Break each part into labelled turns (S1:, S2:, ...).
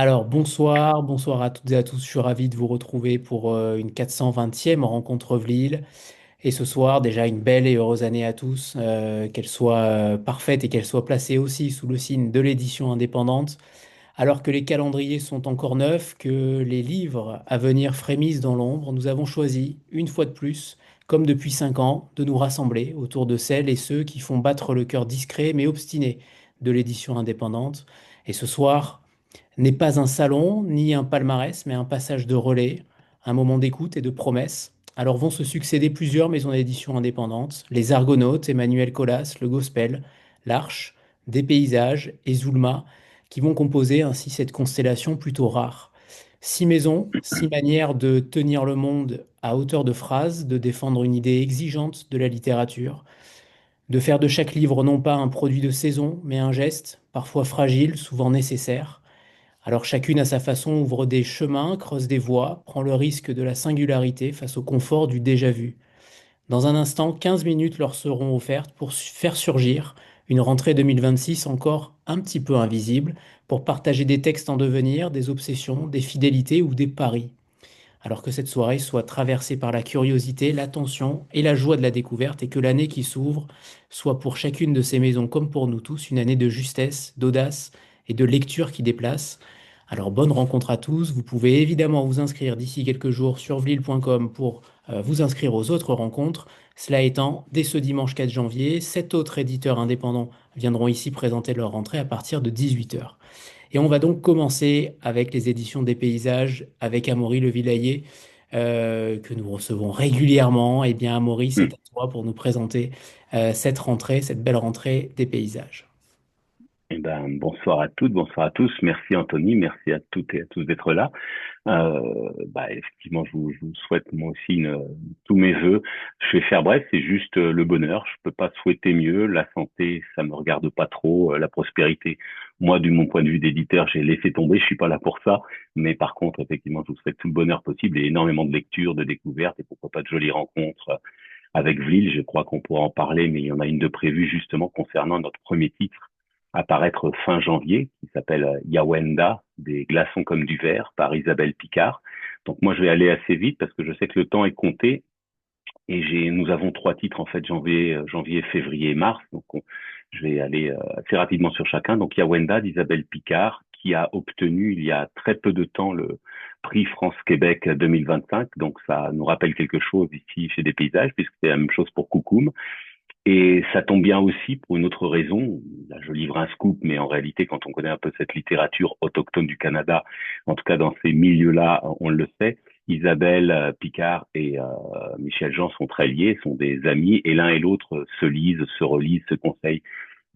S1: Alors, bonsoir à toutes et à tous. Je suis ravi de vous retrouver pour une 420e rencontre Vlil. Et ce soir, déjà une belle et heureuse année à tous, qu'elle soit parfaite et qu'elle soit placée aussi sous le signe de l'édition indépendante, alors que les calendriers sont encore neufs, que les livres à venir frémissent dans l'ombre. Nous avons choisi, une fois de plus, comme depuis 5 ans, de nous rassembler autour de celles et ceux qui font battre le cœur discret mais obstiné de l'édition indépendante. Et ce soir n'est pas un salon ni un palmarès, mais un passage de relais, un moment d'écoute et de promesse. Alors vont se succéder plusieurs maisons d'édition indépendantes, les Argonautes, Emmanuel Colas, le Gospel, l'Arche, Des Paysages et Zulma, qui vont composer ainsi cette constellation plutôt rare. 6 maisons, 6 manières de tenir le monde à hauteur de phrase, de défendre une idée exigeante de la littérature, de faire de chaque livre non pas un produit de saison, mais un geste, parfois fragile, souvent nécessaire. Alors chacune à sa façon ouvre des chemins, creuse des voies, prend le risque de la singularité face au confort du déjà vu. Dans un instant, 15 minutes leur seront offertes pour faire surgir une rentrée 2026 encore un petit peu invisible, pour partager des textes en devenir, des obsessions, des fidélités ou des paris. Alors que cette soirée soit traversée par la curiosité, l'attention et la joie de la découverte, et que l'année qui s'ouvre soit pour chacune de ces maisons comme pour nous tous une année de justesse, d'audace et de lecture qui déplace. Alors bonne rencontre à tous. Vous pouvez évidemment vous inscrire d'ici quelques jours sur vlil.com pour vous inscrire aux autres rencontres. Cela étant, dès ce dimanche 4 janvier, 7 autres éditeurs indépendants viendront ici présenter leur rentrée à partir de 18 h. Et on va donc commencer avec les éditions des paysages avec Amaury Le Villayer, que nous recevons régulièrement. Eh bien, Amaury, c'est à toi pour nous présenter cette rentrée, cette belle rentrée des paysages.
S2: Bonsoir à toutes, bonsoir à tous. Merci Anthony, merci à toutes et à tous d'être là. Effectivement, je vous souhaite moi aussi tous mes vœux. Je vais faire bref, c'est juste le bonheur. Je peux pas souhaiter mieux. La santé, ça me regarde pas trop. La prospérité, moi, du mon point de vue d'éditeur, j'ai laissé tomber. Je suis pas là pour ça. Mais par contre, effectivement, je vous souhaite tout le bonheur possible et énormément de lectures, de découvertes et pourquoi pas de jolies rencontres avec Vlil. Je crois qu'on pourra en parler, mais il y en a une de prévue justement concernant notre premier titre à paraître fin janvier, qui s'appelle Yawenda, des glaçons comme du verre, par Isabelle Picard. Donc moi, je vais aller assez vite parce que je sais que le temps est compté et nous avons trois titres en fait, janvier, février et mars. Donc je vais aller assez rapidement sur chacun. Donc Yawenda d'Isabelle Picard, qui a obtenu il y a très peu de temps le prix France-Québec 2025. Donc ça nous rappelle quelque chose ici chez Des Paysages, puisque c'est la même chose pour Coucoum. Et ça tombe bien aussi pour une autre raison. Là, je livre un scoop, mais en réalité, quand on connaît un peu cette littérature autochtone du Canada, en tout cas dans ces milieux-là, on le sait, Isabelle Picard et Michel Jean sont très liés, sont des amis, et l'un et l'autre se lisent, se relisent, se conseillent.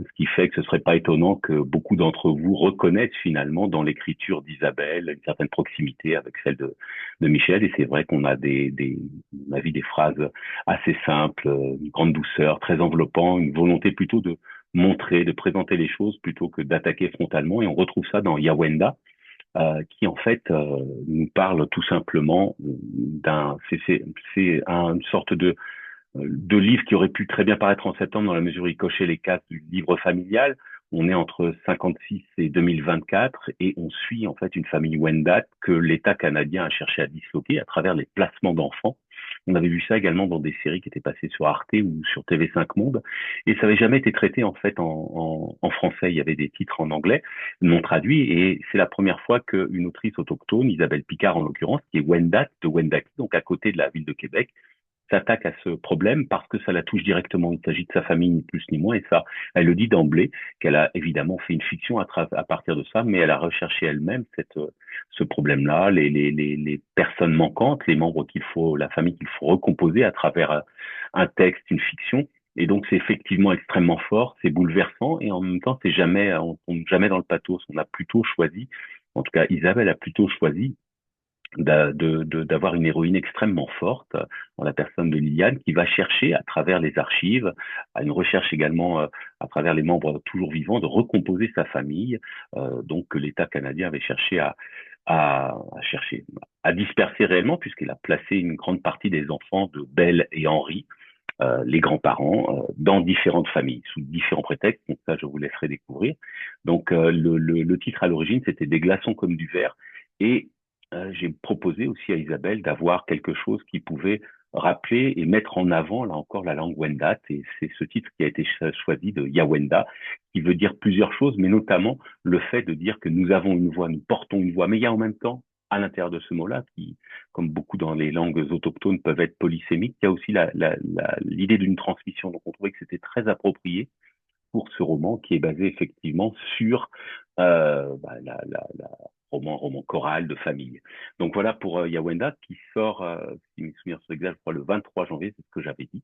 S2: Ce qui fait que ce serait pas étonnant que beaucoup d'entre vous reconnaissent finalement dans l'écriture d'Isabelle une certaine proximité avec celle de Michel. Et c'est vrai qu'on a on a vu des phrases assez simples, une grande douceur, très enveloppant, une volonté plutôt de montrer, de présenter les choses plutôt que d'attaquer frontalement. Et on retrouve ça dans Yawenda, qui en fait nous parle tout simplement c'est une sorte de livres qui auraient pu très bien paraître en septembre dans la mesure où ils cochaient les cases du livre familial. On est entre 56 et 2024 et on suit en fait une famille Wendat que l'État canadien a cherché à disloquer à travers les placements d'enfants. On avait vu ça également dans des séries qui étaient passées sur Arte ou sur TV5 Monde et ça n'avait jamais été traité en fait en français. Il y avait des titres en anglais non traduits et c'est la première fois qu'une autrice autochtone, Isabelle Picard en l'occurrence, qui est Wendat de Wendake, donc à côté de la ville de Québec, s'attaque à ce problème parce que ça la touche directement. Il s'agit de sa famille, ni plus ni moins, et ça, elle le dit d'emblée, qu'elle a évidemment fait une fiction à partir de ça, mais elle a recherché elle-même ce problème-là, les personnes manquantes, les membres la famille qu'il faut recomposer à travers un texte, une fiction. Et donc, c'est effectivement extrêmement fort, c'est bouleversant, et en même temps, on tombe jamais dans le pathos. On a plutôt choisi, en tout cas, Isabelle a plutôt choisi d'avoir une héroïne extrêmement forte dans la personne de Liliane qui va chercher à travers les archives, à une recherche également à travers les membres toujours vivants, de recomposer sa famille, donc que l'État canadien avait cherché à disperser réellement puisqu'il a placé une grande partie des enfants de Belle et Henri les grands-parents dans différentes familles, sous différents prétextes. Donc ça, je vous laisserai découvrir. Donc le titre à l'origine, c'était Des glaçons comme du verre. Et j'ai proposé aussi à Isabelle d'avoir quelque chose qui pouvait rappeler et mettre en avant, là encore, la langue Wendat. Et c'est ce titre qui a été choisi de Yawenda, qui veut dire plusieurs choses, mais notamment le fait de dire que nous avons une voix, nous portons une voix. Mais il y a en même temps, à l'intérieur de ce mot-là, qui, comme beaucoup dans les langues autochtones, peuvent être polysémiques, il y a aussi l'idée d'une transmission. Donc on trouvait que c'était très approprié pour ce roman qui est basé effectivement sur la roman choral de famille. Donc voilà pour Yawenda qui sort, si mes souvenirs sont exacts, je crois le 23 janvier, c'est ce que j'avais dit,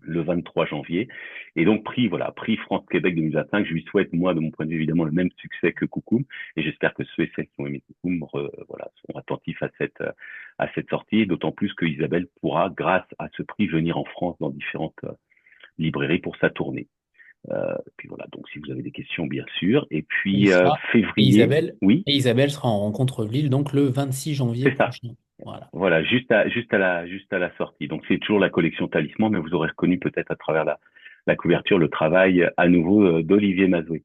S2: le 23 janvier. Et donc prix France-Québec 2025. Je lui souhaite, moi, de mon point de vue, évidemment, le même succès que Coucoum. Et j'espère que ceux et celles qui ont aimé Coucoum, voilà, sont attentifs à cette sortie. D'autant plus que Isabelle pourra, grâce à ce prix, venir en France dans différentes librairies pour sa tournée. Puis voilà, donc si vous avez des questions, bien sûr. Et
S1: Et il
S2: puis
S1: sera, et
S2: février,
S1: Isabelle,
S2: oui,
S1: et Isabelle sera en Rencontre-Lille, donc le 26 janvier
S2: c'est ça.
S1: prochain. Voilà.
S2: Voilà, juste à la sortie. Donc c'est toujours la collection Talisman, mais vous aurez reconnu peut-être à travers la couverture le travail à nouveau d'Olivier Mazoué.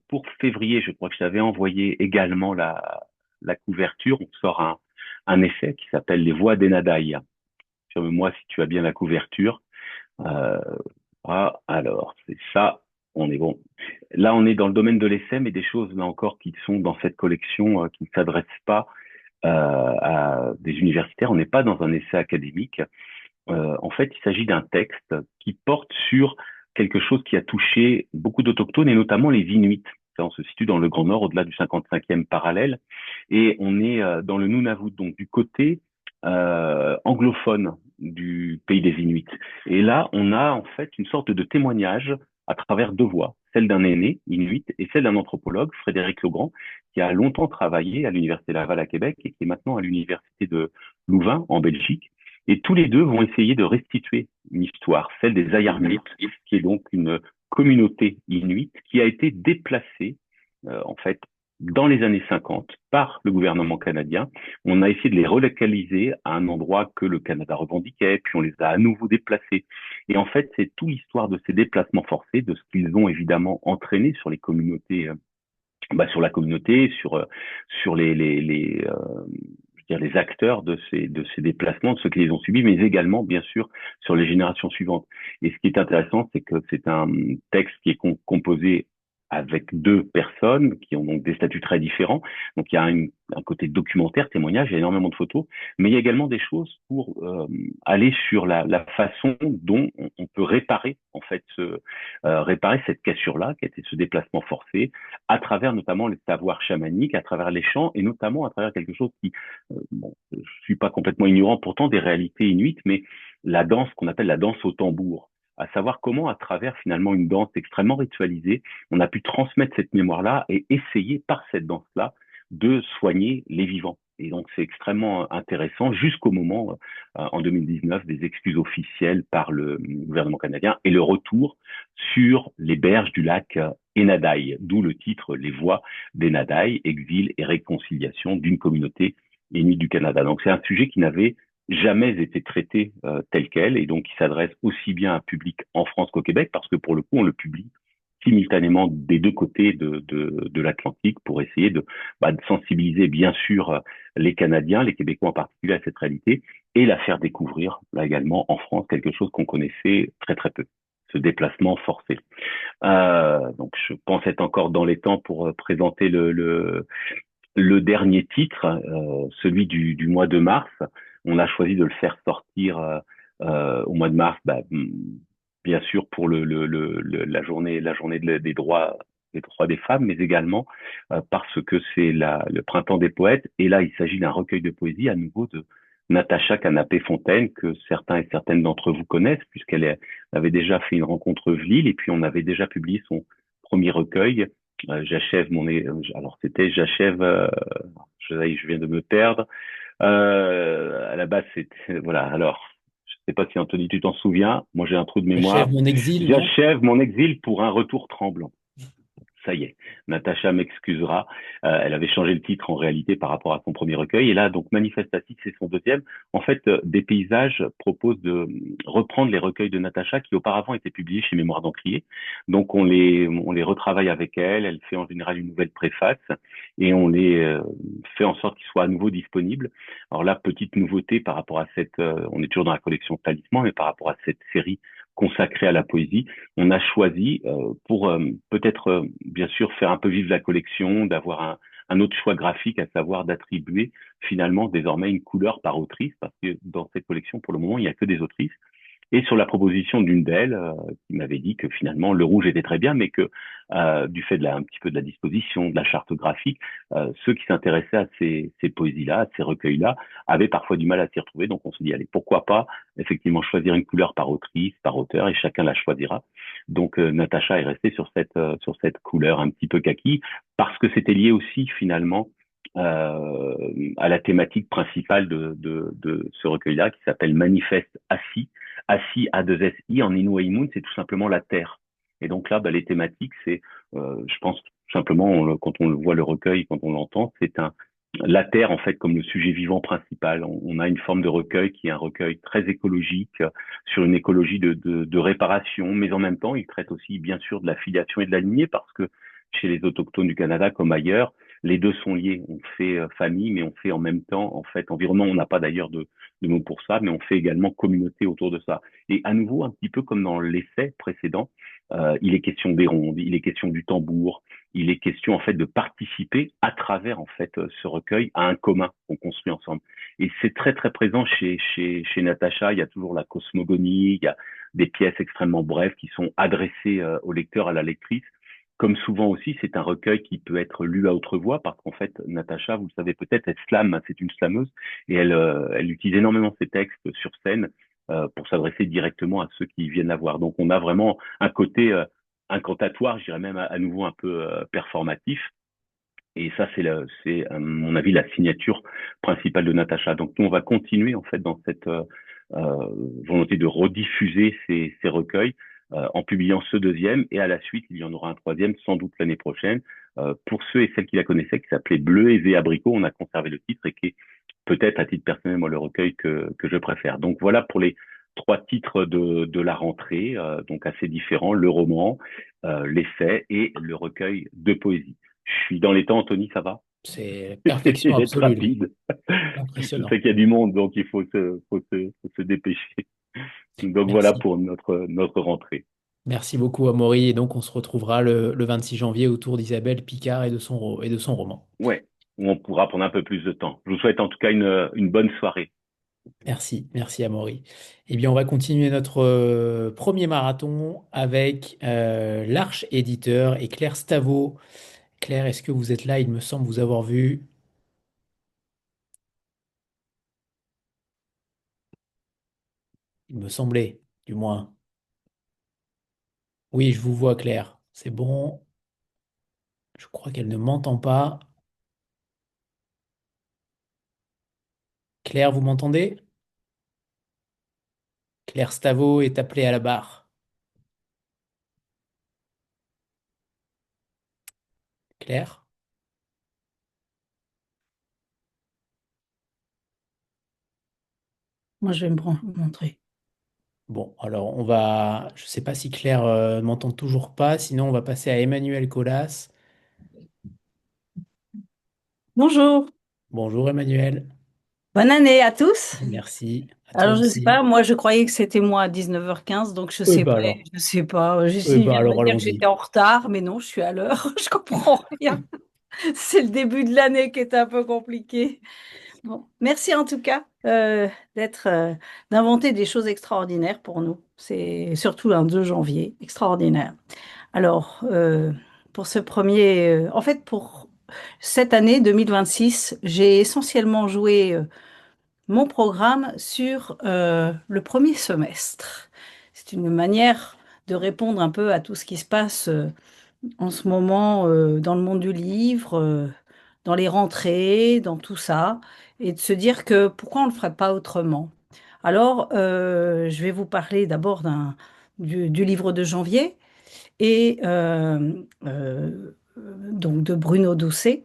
S2: Pour février, je crois que je t'avais envoyé également la couverture. On sort un essai qui s'appelle Les Voix d'Enadaï. Moi si tu as bien la couverture. Euh, alors, c'est ça. On est bon. Là, on est dans le domaine de l'essai, mais des choses, là encore, qui sont dans cette collection, qui ne s'adressent pas à des universitaires. On n'est pas dans un essai académique. En fait, il s'agit d'un texte qui porte sur quelque chose qui a touché beaucoup d'autochtones et notamment les Inuits. Ça, on se situe dans le Grand Nord, au-delà du 55e parallèle, et on est dans le Nunavut, donc du côté anglophone du pays des Inuits. Et là, on a en fait une sorte de témoignage à travers deux voix, celle d'un aîné inuit et celle d'un anthropologue, Frédéric Legrand, qui a longtemps travaillé à l'Université Laval à Québec et qui est maintenant à l'Université de Louvain en Belgique. Et tous les deux vont essayer de restituer une histoire, celle des Ayarmit, qui est donc une communauté inuite qui a été déplacée, en fait, dans les années 50 par le gouvernement canadien. On a essayé de les relocaliser à un endroit que le Canada revendiquait, puis on les a à nouveau déplacés. Et en fait, c'est toute l'histoire de ces déplacements forcés, de ce qu'ils ont évidemment entraîné sur les communautés, sur la communauté, sur je veux dire, les acteurs de ces déplacements, de ceux qui les ont subis, mais également, bien sûr, sur les générations suivantes. Et ce qui est intéressant, c'est que c'est un texte qui est composé avec deux personnes qui ont donc des statuts très différents. Donc il y a un côté documentaire, témoignage, il y a énormément de photos, mais il y a également des choses pour aller sur la façon dont on peut réparer en fait réparer cette cassure-là, qui a été ce déplacement forcé, à travers notamment les savoirs chamaniques, à travers les chants, et notamment à travers quelque chose qui, bon, je suis pas complètement ignorant pourtant des réalités inuites, mais la danse qu'on appelle la danse au tambour, à savoir comment, à travers finalement une danse extrêmement ritualisée, on a pu transmettre cette mémoire-là et essayer par cette danse-là de soigner les vivants. Et donc c'est extrêmement intéressant jusqu'au moment, en 2019, des excuses officielles par le gouvernement canadien et le retour sur les berges du lac Enadaï, d'où le titre Les Voix d'Enadaï, exil et réconciliation d'une communauté inuite du Canada. Donc c'est un sujet qui n'avait jamais été traité tel quel et donc qui s'adresse aussi bien à un public en France qu'au Québec parce que pour le coup on le publie simultanément des deux côtés de l'Atlantique pour essayer de sensibiliser bien sûr les Canadiens, les Québécois en particulier à cette réalité et la faire découvrir là également en France, quelque chose qu'on connaissait très très peu, ce déplacement forcé. Donc je pense être encore dans les temps pour présenter le dernier titre, celui du mois de mars. On a choisi de le faire sortir au mois de mars, bien sûr pour la journée des droits des femmes, mais également parce que c'est le printemps des poètes. Et là, il s'agit d'un recueil de poésie à nouveau de Natacha Canapé-Fontaine, que certains et certaines d'entre vous connaissent, avait déjà fait une rencontre Lille, et puis on avait déjà publié son premier recueil. Alors c'était j'achève, je viens de me perdre. À la base, c'était, voilà, alors, je sais pas si Anthony, tu t'en souviens. Moi, j'ai un trou de
S1: J'achève
S2: mémoire.
S1: mon exil, non?
S2: J'achève mon exil pour un retour tremblant. ça y est, Natacha m'excusera. Elle avait changé le titre en réalité par rapport à son premier recueil. Et là, donc, Manifestatique, c'est son deuxième. En fait, Des Paysages propose de reprendre les recueils de Natacha qui auparavant étaient publiés chez Mémoire d'Encrier. Donc, on les retravaille avec elle. Elle fait en général une nouvelle préface et on les fait en sorte qu'ils soient à nouveau disponibles. Alors là, petite nouveauté par rapport à on est toujours dans la collection Talisman, mais par rapport à cette série consacrée à la poésie, on a choisi pour peut-être bien sûr faire un peu vivre la collection, d'avoir un autre choix graphique, à savoir d'attribuer finalement désormais une couleur par autrice, parce que dans cette collection, pour le moment, il n'y a que des autrices. Et sur la proposition d'une d'elles, qui m'avait dit que finalement le rouge était très bien, mais que du fait de un petit peu de la disposition, de la charte graphique, ceux qui s'intéressaient à ces poésies-là, à ces recueils-là, avaient parfois du mal à s'y retrouver. Donc on se dit, allez, pourquoi pas effectivement choisir une couleur par autrice, par auteur, et chacun la choisira. Donc Natacha est restée sur cette couleur un petit peu kaki, parce que c'était lié aussi finalement à la thématique principale de ce recueil-là, qui s'appelle Manifeste assis. Assis A2SI en Inuaimun, c'est tout simplement la terre. Et donc là, les thématiques, je pense tout simplement, quand on le voit le recueil, quand on l'entend, la terre en fait comme le sujet vivant principal. On a une forme de recueil qui est un recueil très écologique, sur une écologie de réparation, mais en même temps, il traite aussi bien sûr de la filiation et de la lignée, parce que chez les autochtones du Canada comme ailleurs, les deux sont liés. On fait famille, mais on fait en même temps, en fait, environnement. On n'a pas d'ailleurs de mots pour ça, mais on fait également communauté autour de ça. Et à nouveau, un petit peu comme dans l'essai précédent, il est question des rondes, il est question du tambour, il est question en fait de participer à travers en fait ce recueil à un commun qu'on construit ensemble. Et c'est très très présent chez Natacha. Il y a toujours la cosmogonie, il y a des pièces extrêmement brèves qui sont adressées au lecteur, à la lectrice. Comme souvent aussi, c'est un recueil qui peut être lu à haute voix, parce qu'en fait, Natacha, vous le savez peut-être, elle slame, c'est une slameuse, et elle utilise énormément ses textes sur scène pour s'adresser directement à ceux qui viennent la voir. Donc on a vraiment un côté incantatoire, je dirais même à nouveau un peu performatif. Et ça, à mon avis, la signature principale de Natacha. Donc nous, on va continuer en fait dans cette volonté de rediffuser ces recueils en publiant ce deuxième, et à la suite, il y en aura un troisième, sans doute l'année prochaine. Pour ceux et celles qui la connaissaient, qui s'appelait Bleu et V Abricot, on a conservé le titre et qui est peut-être à titre personnel, moi, le recueil que je préfère. Donc voilà pour les trois titres de la rentrée, donc assez différents, le roman, l'essai et le recueil de poésie. Je suis dans les temps, Anthony, ça va?
S1: C'est perfection
S2: Essayer d'être
S1: absolue, là.
S2: rapide. Je sais
S1: Impressionnant.
S2: qu'il y a du monde, donc il faut se dépêcher. Donc voilà
S1: Merci.
S2: pour notre rentrée.
S1: Merci beaucoup, Amaury. Et donc, on se retrouvera le 26 janvier autour d'Isabelle Picard et de son roman.
S2: Ouais, on pourra prendre un peu plus de temps. Je vous souhaite en tout cas une bonne soirée.
S1: Merci, merci, Amaury. Eh bien, on va continuer notre premier marathon avec l'Arche éditeur et Claire Stavo. Claire, est-ce que vous êtes là? Il me semble vous avoir vu. Il me semblait, du moins. Oui, je vous vois, Claire. C'est bon. Je crois qu'elle ne m'entend pas. Claire, vous m'entendez? Claire Stavo est appelée à la barre. Claire?
S3: Moi, je vais montrer.
S1: Bon, alors on va. Je ne sais pas si Claire m'entend toujours pas. Sinon, on va passer à Emmanuel Colas.
S3: Bonjour,
S1: Bonjour, Emmanuel.
S3: bonne année à tous.
S1: Merci. À toi
S3: Alors, je ne sais
S1: aussi.
S3: pas, moi, je croyais que c'était moi à 19h15, donc
S1: Oui, bah alors.
S3: je sais pas.
S1: Oui,
S3: Justine
S1: bah
S3: vient de
S1: alors,
S3: me dire que
S1: allons-y.
S3: j'étais en retard, mais non, je suis à l'heure. Je comprends rien. C'est le début de l'année qui est un peu compliqué. Bon, merci en tout cas d'être, d'inventer des choses extraordinaires pour nous. C'est surtout un 2 janvier, extraordinaire. Alors, pour ce premier, en fait, pour cette année 2026, j'ai essentiellement joué mon programme sur le premier semestre. C'est une manière de répondre un peu à tout ce qui se passe en ce moment dans le monde du livre, dans les rentrées, dans tout ça, et de se dire que pourquoi on ne le ferait pas autrement. Alors, je vais vous parler d'abord du livre de janvier, et donc de Bruno Doucet,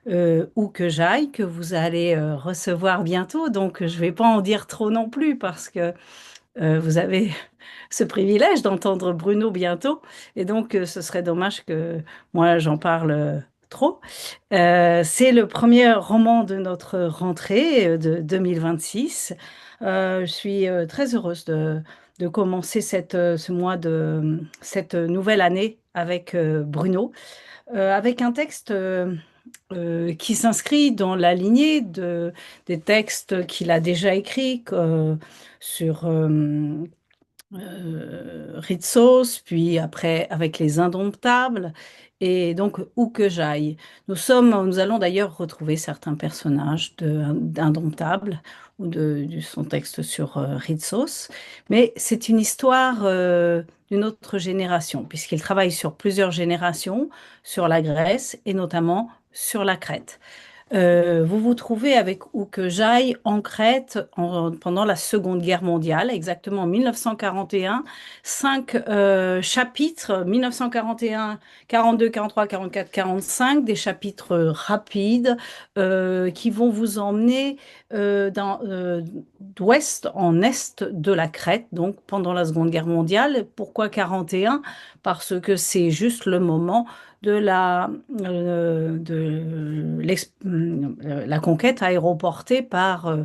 S3: Où que j'aille, que vous allez recevoir bientôt. Donc, je ne vais pas en dire trop non plus parce que vous avez ce privilège d'entendre Bruno bientôt. Et donc, ce serait dommage que moi, j'en parle trop. C'est le premier roman de notre rentrée de 2026. Je suis très heureuse de commencer ce mois cette nouvelle année avec Bruno, avec un texte qui s'inscrit dans la lignée des textes qu'il a déjà écrits sur Ritsos, puis après avec les Indomptables, et donc Où que j'aille. Nous allons d'ailleurs retrouver certains personnages d'Indomptables ou de son texte sur Ritsos, mais c'est une histoire d'une autre génération, puisqu'il travaille sur plusieurs générations, sur la Grèce et notamment sur la Crète. Vous vous trouvez avec Où que j'aille en Crète pendant la Seconde Guerre mondiale, exactement en 1941. Cinq chapitres, 1941, 42, 43, 44, 45, des chapitres rapides qui vont vous emmener d'ouest en est de la Crète, donc pendant la Seconde Guerre mondiale. Pourquoi 41? Parce que c'est juste le moment de la conquête aéroportée par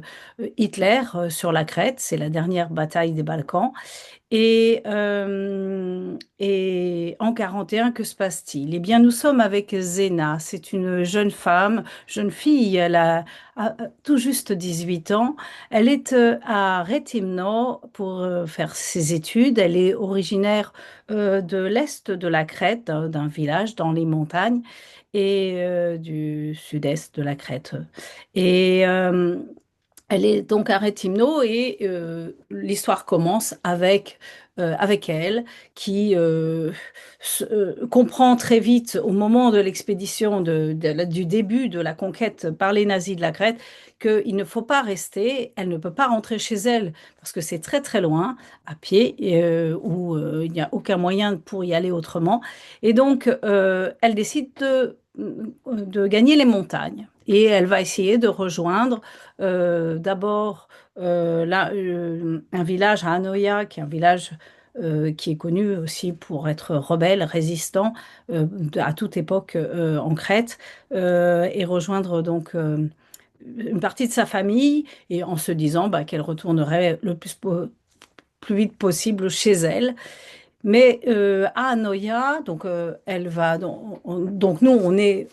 S3: Hitler sur la Crète. C'est la dernière bataille des Balkans. Et en 41, que se passe-t-il? Eh bien, nous sommes avec Zena. C'est une jeune femme, jeune fille. Elle a tout juste 18 ans. Elle est à Réthymno pour faire ses études. Elle est originaire de l'est de la Crète, d'un village dans les montagnes, et du sud-est de la Crète. Et elle est donc à Réthymno et l'histoire commence avec elle qui comprend très vite au moment de l'expédition du début de la conquête par les nazis de la Crète qu'il ne faut pas rester, elle ne peut pas rentrer chez elle parce que c'est très très loin à pied où il n'y a aucun moyen pour y aller autrement. Et donc elle décide de gagner les montagnes et elle va essayer de rejoindre d'abord un village à Hanoïa, qui est un village qui est connu aussi pour être rebelle, résistant à toute époque en Crète, et rejoindre donc une partie de sa famille, et en se disant bah, qu'elle retournerait plus vite possible chez elle. Mais à Hanoïa, donc elle va donc nous on est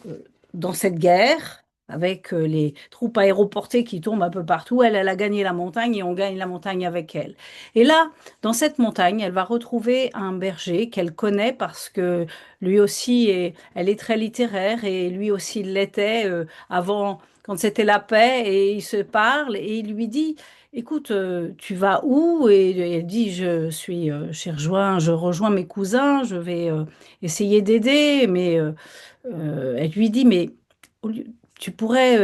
S3: dans cette guerre avec les troupes aéroportées qui tombent un peu partout. Elle a gagné la montagne et on gagne la montagne avec elle. Et là, dans cette montagne, elle va retrouver un berger qu'elle connaît parce que lui aussi elle est très littéraire et lui aussi l'était avant quand c'était la paix et ils se parlent et il lui dit écoute, tu vas où? Et elle dit, je rejoins mes cousins, je vais essayer d'aider, mais elle lui dit, mais tu pourrais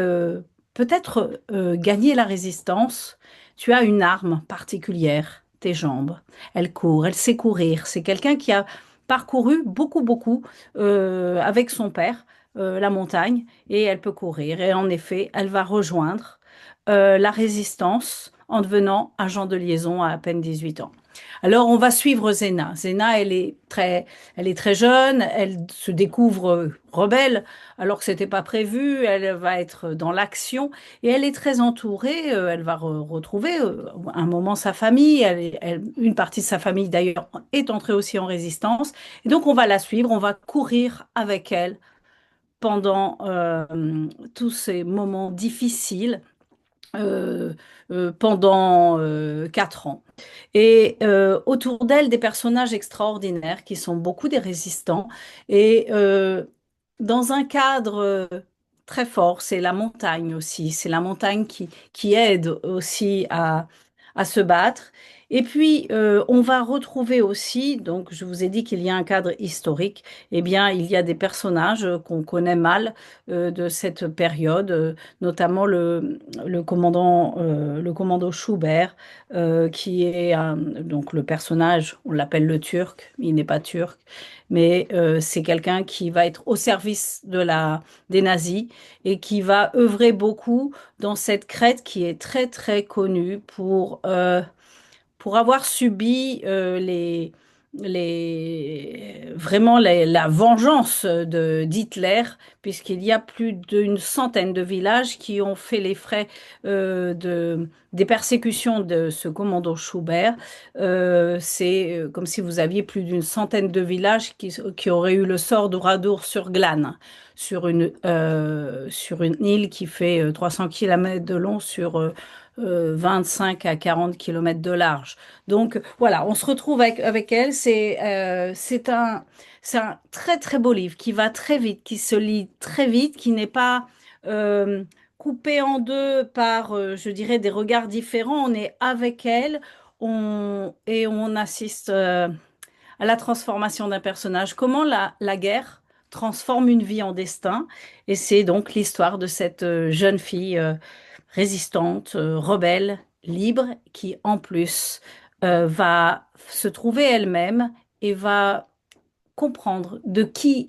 S3: peut-être gagner la résistance. Tu as une arme particulière, tes jambes. Elle court, elle sait courir. C'est quelqu'un qui a parcouru beaucoup avec son père la montagne et elle peut courir. Et en effet, elle va rejoindre la résistance en devenant agent de liaison à peine 18 ans. Alors, on va suivre Zena. Zena, elle est très jeune, elle se découvre rebelle, alors que c'était pas prévu. Elle va être dans l'action et elle est très entourée. Elle va retrouver un moment sa famille. Une partie de sa famille, d'ailleurs, est entrée aussi en résistance. Et donc, on va la suivre, on va courir avec elle pendant tous ces moments difficiles pendant 4 ans. Et autour d'elle, des personnages extraordinaires qui sont beaucoup des résistants. Et dans un cadre très fort, c'est la montagne aussi. C'est la montagne qui aide aussi à se battre. Et puis, on va retrouver aussi, donc je vous ai dit qu'il y a un cadre historique, eh bien, il y a des personnages qu'on connaît mal de cette période, notamment le commando Schubert, qui est donc le personnage, on l'appelle le Turc, il n'est pas turc, mais c'est quelqu'un qui va être au service des nazis et qui va œuvrer beaucoup dans cette Crète qui est très très connue pour avoir subi la vengeance d'Hitler, puisqu'il y a plus d'une centaine de villages qui ont fait les frais des persécutions de ce commando Schubert. C'est comme si vous aviez plus d'une centaine de villages qui auraient eu le sort d'Oradour-sur-Glane, sur une île qui fait 300 kilomètres de long sur 25 à 40 kilomètres de large. Donc voilà, on se retrouve avec elle. C'est un très très beau livre qui va très vite, qui se lit très vite, qui n'est pas euh, coupé en deux par, je dirais, des regards différents. On est avec elle et on assiste à la transformation d'un personnage. Comment la guerre transforme une vie en destin. Et c'est donc l'histoire de cette jeune fille résistante, rebelle, libre, qui en plus va se trouver elle-même et va comprendre de quelle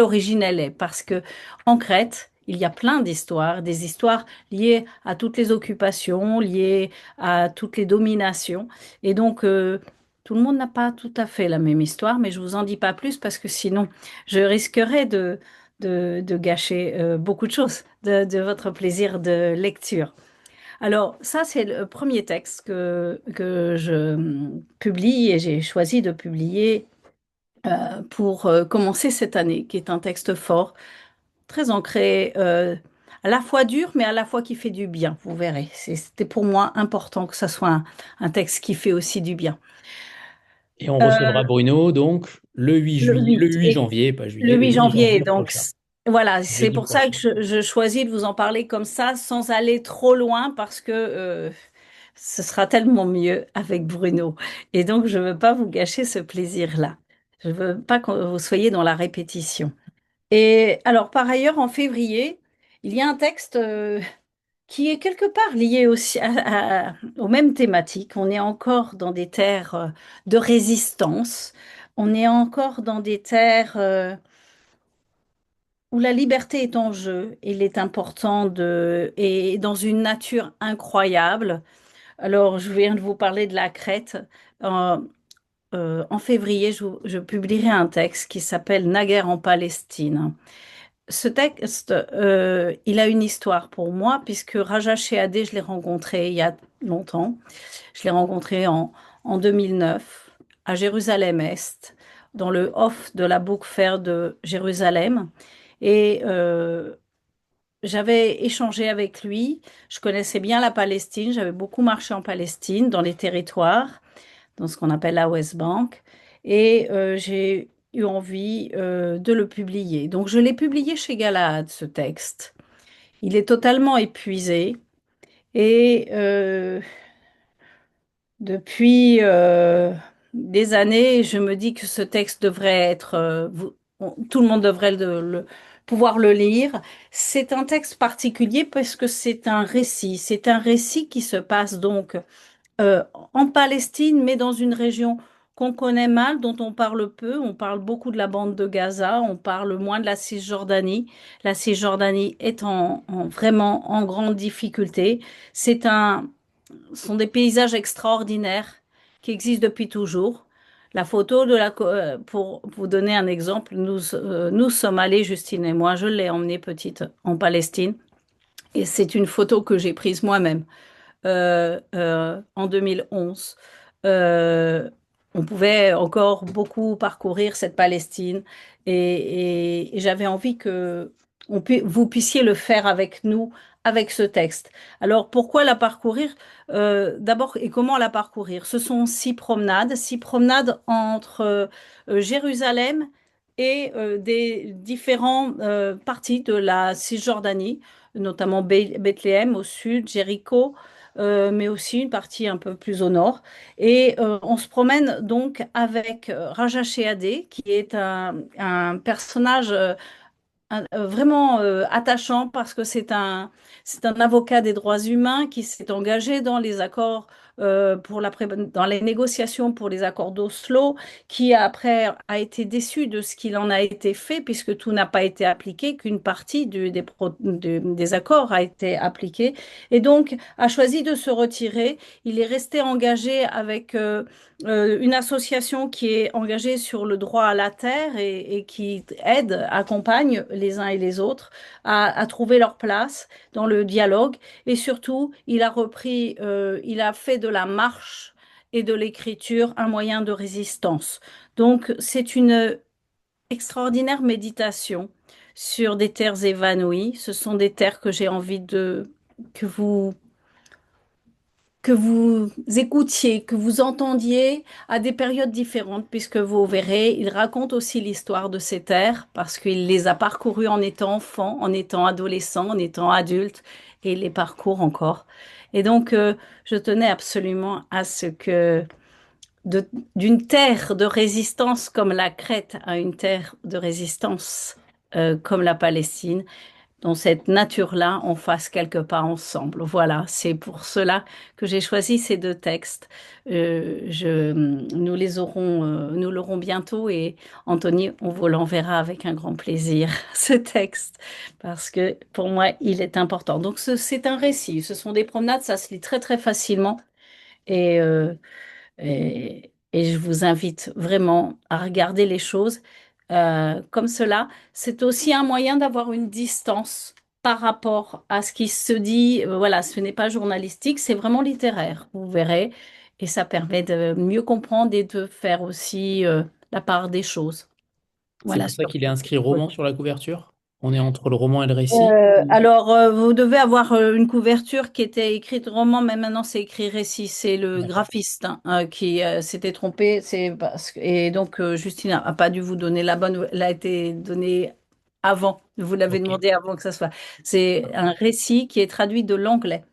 S3: origine elle est. Parce que en Crète, il y a plein d'histoires, des histoires liées à toutes les occupations, liées à toutes les dominations. Et donc, tout le monde n'a pas tout à fait la même histoire, mais je vous en dis pas plus parce que sinon, je risquerais de gâcher beaucoup de choses de votre plaisir de lecture. Alors, ça, c'est le premier texte que je publie et j'ai choisi de publier pour commencer cette année, qui est un texte fort, très ancré, à la fois dur, mais à la fois qui fait du bien, vous verrez. C'était pour moi important que ça soit un texte qui fait aussi du bien.
S1: Et on
S3: Euh,
S1: recevra Bruno donc
S3: le
S1: le
S3: 8,
S1: 8 janvier, pas
S3: le
S1: juillet, le
S3: 8
S1: 8
S3: janvier,
S1: janvier
S3: donc
S1: prochain,
S3: voilà, c'est
S1: jeudi
S3: pour ça
S1: prochain.
S3: que je choisis de vous en parler comme ça, sans aller trop loin, parce que ce sera tellement mieux avec Bruno. Et donc, je ne veux pas vous gâcher ce plaisir-là. Je ne veux pas que vous soyez dans la répétition. Et alors, par ailleurs, en février, il y a un texte qui est quelque part lié aussi aux mêmes thématiques. On est encore dans des terres de résistance. On est encore dans des terres où la liberté est en jeu. Il est important et dans une nature incroyable. Alors, je viens de vous parler de la Crète. En, en février, je publierai un texte qui s'appelle Naguère en Palestine. Ce texte, il a une histoire pour moi, puisque Raja Shehadeh, je l'ai rencontré il y a longtemps. Je l'ai rencontré en 2009 à Jérusalem-Est, dans le off de la Book Fair de Jérusalem. Et j'avais échangé avec lui. Je connaissais bien la Palestine. J'avais beaucoup marché en Palestine, dans les territoires, dans ce qu'on appelle la West Bank. Et j'ai eu envie de le publier. Donc, je l'ai publié chez Galahad, ce texte. Il est totalement épuisé. Et depuis des années, je me dis que ce texte devrait être, tout le monde devrait pouvoir le lire. C'est un texte particulier parce que c'est un récit. C'est un récit qui se passe donc euh, en Palestine, mais dans une région qu'on connaît mal, dont on parle peu. On parle beaucoup de la bande de Gaza, on parle moins de la Cisjordanie. La Cisjordanie est vraiment en grande difficulté. C'est un, Ce sont des paysages extraordinaires qui existent depuis toujours. La photo pour vous donner un exemple, nous sommes allés, Justine et moi, je l'ai emmenée petite en Palestine, et c'est une photo que j'ai prise moi-même en 2011. Euh, on pouvait encore beaucoup parcourir cette Palestine et j'avais envie que vous puissiez le faire avec nous, avec ce texte. Alors, pourquoi la parcourir? D'abord, et comment la parcourir? Ce sont six promenades entre Jérusalem et des différents parties de la Cisjordanie, notamment Bethléem au sud, Jéricho, mais aussi une partie un peu plus au nord. Et on se promène donc avec Raja Shehadeh, qui est un personnage vraiment attachant parce que c'est un avocat des droits humains qui s'est engagé dans les accords dans les négociations pour les accords d'Oslo, qui après a été déçu de ce qu'il en a été fait puisque tout n'a pas été appliqué, qu'une partie des accords a été appliquée et donc a choisi de se retirer. Il est resté engagé avec une association qui est engagée sur le droit à la terre et qui aide, accompagne les uns et les autres à trouver leur place dans le dialogue. Et surtout, il a fait de la marche et de l'écriture un moyen de résistance. Donc, c'est une extraordinaire méditation sur des terres évanouies. Ce sont des terres que j'ai envie que vous que vous écoutiez, que vous entendiez à des périodes différentes, puisque vous verrez, il raconte aussi l'histoire de ces terres, parce qu'il les a parcourues en étant enfant, en étant adolescent, en étant adulte, et il les parcourt encore. Et donc, je tenais absolument à ce que d'une terre de résistance comme la Crète à une terre de résistance comme la Palestine, dans cette nature-là, on fasse quelques pas ensemble. Voilà, c'est pour cela que j'ai choisi ces deux textes. Nous l'aurons bientôt et Anthony, on vous l'enverra avec un grand plaisir, ce texte, parce que pour moi, il est important. Donc, c'est un récit, ce sont des promenades, ça se lit très, très facilement et, et je vous invite vraiment à regarder les choses comme cela. C'est aussi un moyen d'avoir une distance par rapport à ce qui se dit. Voilà, ce n'est pas journalistique, c'est vraiment littéraire, vous verrez. Et ça permet de mieux comprendre et de faire aussi la part des choses.
S1: C'est
S3: Voilà.
S1: pour ça qu'il est inscrit roman sur la couverture. On est entre le roman et le récit.
S3: Vous devez avoir une couverture qui était écrite roman, mais maintenant c'est écrit récit. C'est le
S1: D'accord.
S3: graphiste qui s'était trompé. Et donc Justine a pas dû vous donner la bonne. Elle a été donnée avant. Vous l'avez
S1: Ok.
S3: demandé avant que ça soit. C'est un récit qui est traduit de l'anglais.